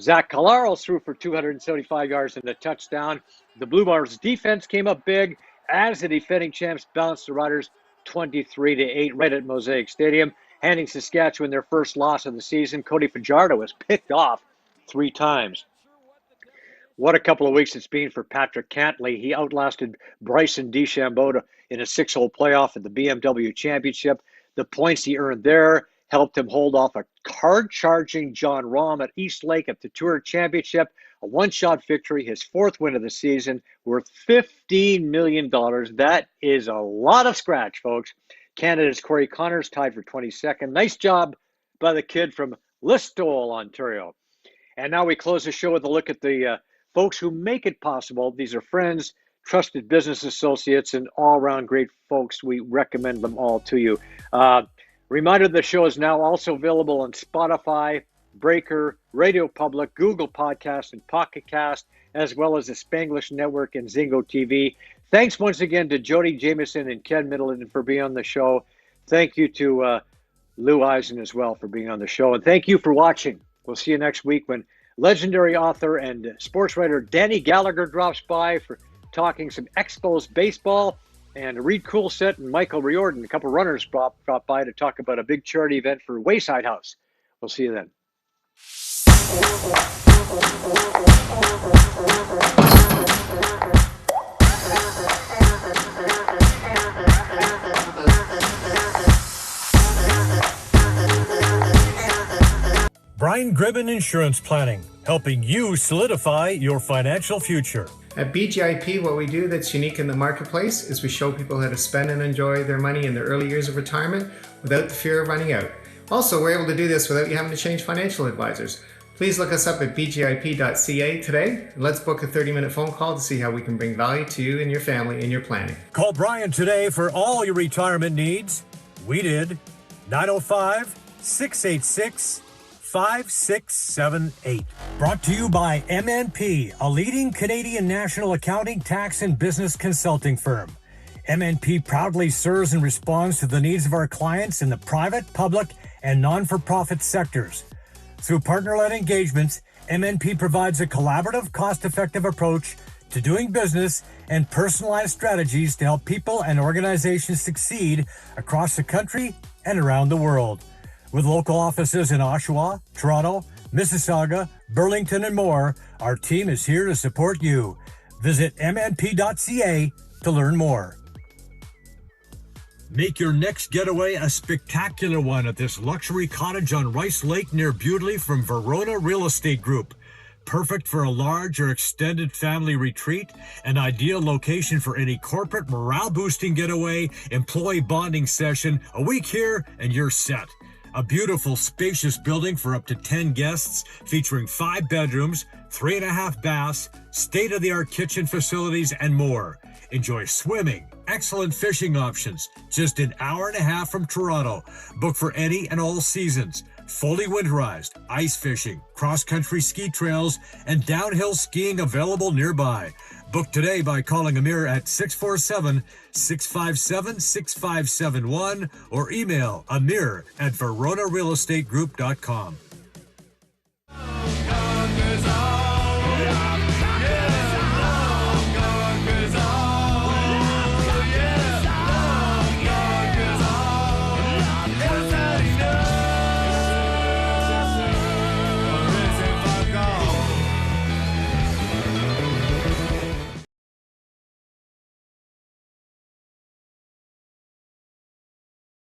Zach Collaros threw for 275 yards and a touchdown. The Blue Bars defense came up big as the defending champs bounced the Riders 23-8 right at Mosaic Stadium, handing Saskatchewan their first loss of the season. Cody Fajardo was picked off 3 times. What a couple of weeks it's been for Patrick Cantley. He outlasted Bryson DeChambeau in a 6-hole playoff at the BMW Championship. The points he earned there helped him hold off a card-charging John Rahm at East Lake at the Tour Championship. A one-shot victory, his 4th win of the season, worth $15 million. That is a lot of scratch, folks. Canada's Corey Connors tied for 22nd. Nice job by the kid from Listowel, Ontario. And now we close the show with a look at the folks who make it possible. These are friends, trusted business associates, and all-around great folks. We recommend them all to you. Reminder, the show is now also available on Spotify, Breaker, Radio Public, Google Podcasts, and Pocket Cast, as well as the Spanglish Network and Zingo TV. Thanks once again to Jody Jamieson and Ken Middleton for being on the show. Thank you to Lou Eisen as well for being on the show. And thank you for watching. We'll see you next week when legendary author and sports writer Danny Gallagher drops by for talking some Expos baseball. And Reed Coolset and Michael Riordan, a couple runners, dropped by to talk about a big charity event for Wayside House. We'll see you then.
Brian Gribben Insurance Planning, helping you solidify your financial future.
At BGIP, what we do that's unique in the marketplace is we show people how to spend and enjoy their money in their early years of retirement without the fear of running out. Also, we're able to do this without you having to change financial advisors. Please look us up at bgip.ca today, and let's book a 30-minute phone call to see how we can bring value to you and your family in your planning.
Call Brian today for all your retirement needs. We did. 905-686-5678. Brought to you by MNP, a leading Canadian national accounting, tax, and business consulting firm. MNP proudly serves and responds to the needs of our clients in the private, public, and non-for-profit sectors. Through partner-led engagements, MNP provides a collaborative, cost-effective approach to doing business and personalized strategies to help people and organizations succeed across the country and around the world. With local offices in Oshawa, Toronto, Mississauga, Burlington, and more, our team is here to support you. Visit mnp.ca to learn more. Make your next getaway a spectacular one at this luxury cottage on Rice Lake near Bewdley from Verona Real Estate Group. Perfect for a large or extended family retreat, an ideal location for any corporate morale-boosting getaway, employee bonding session, a week here and you're set. A beautiful, spacious building for up to 10 guests, featuring 5 bedrooms, 3.5 baths, state-of-the-art kitchen facilities, and more. Enjoy swimming, excellent fishing options, just an hour and a half from Toronto. Book for any and all seasons. Fully winterized, ice fishing, cross-country ski trails, and downhill skiing available nearby. Book today by calling Amir at 647-657-6571 or email amir@veronarealestategroup.com.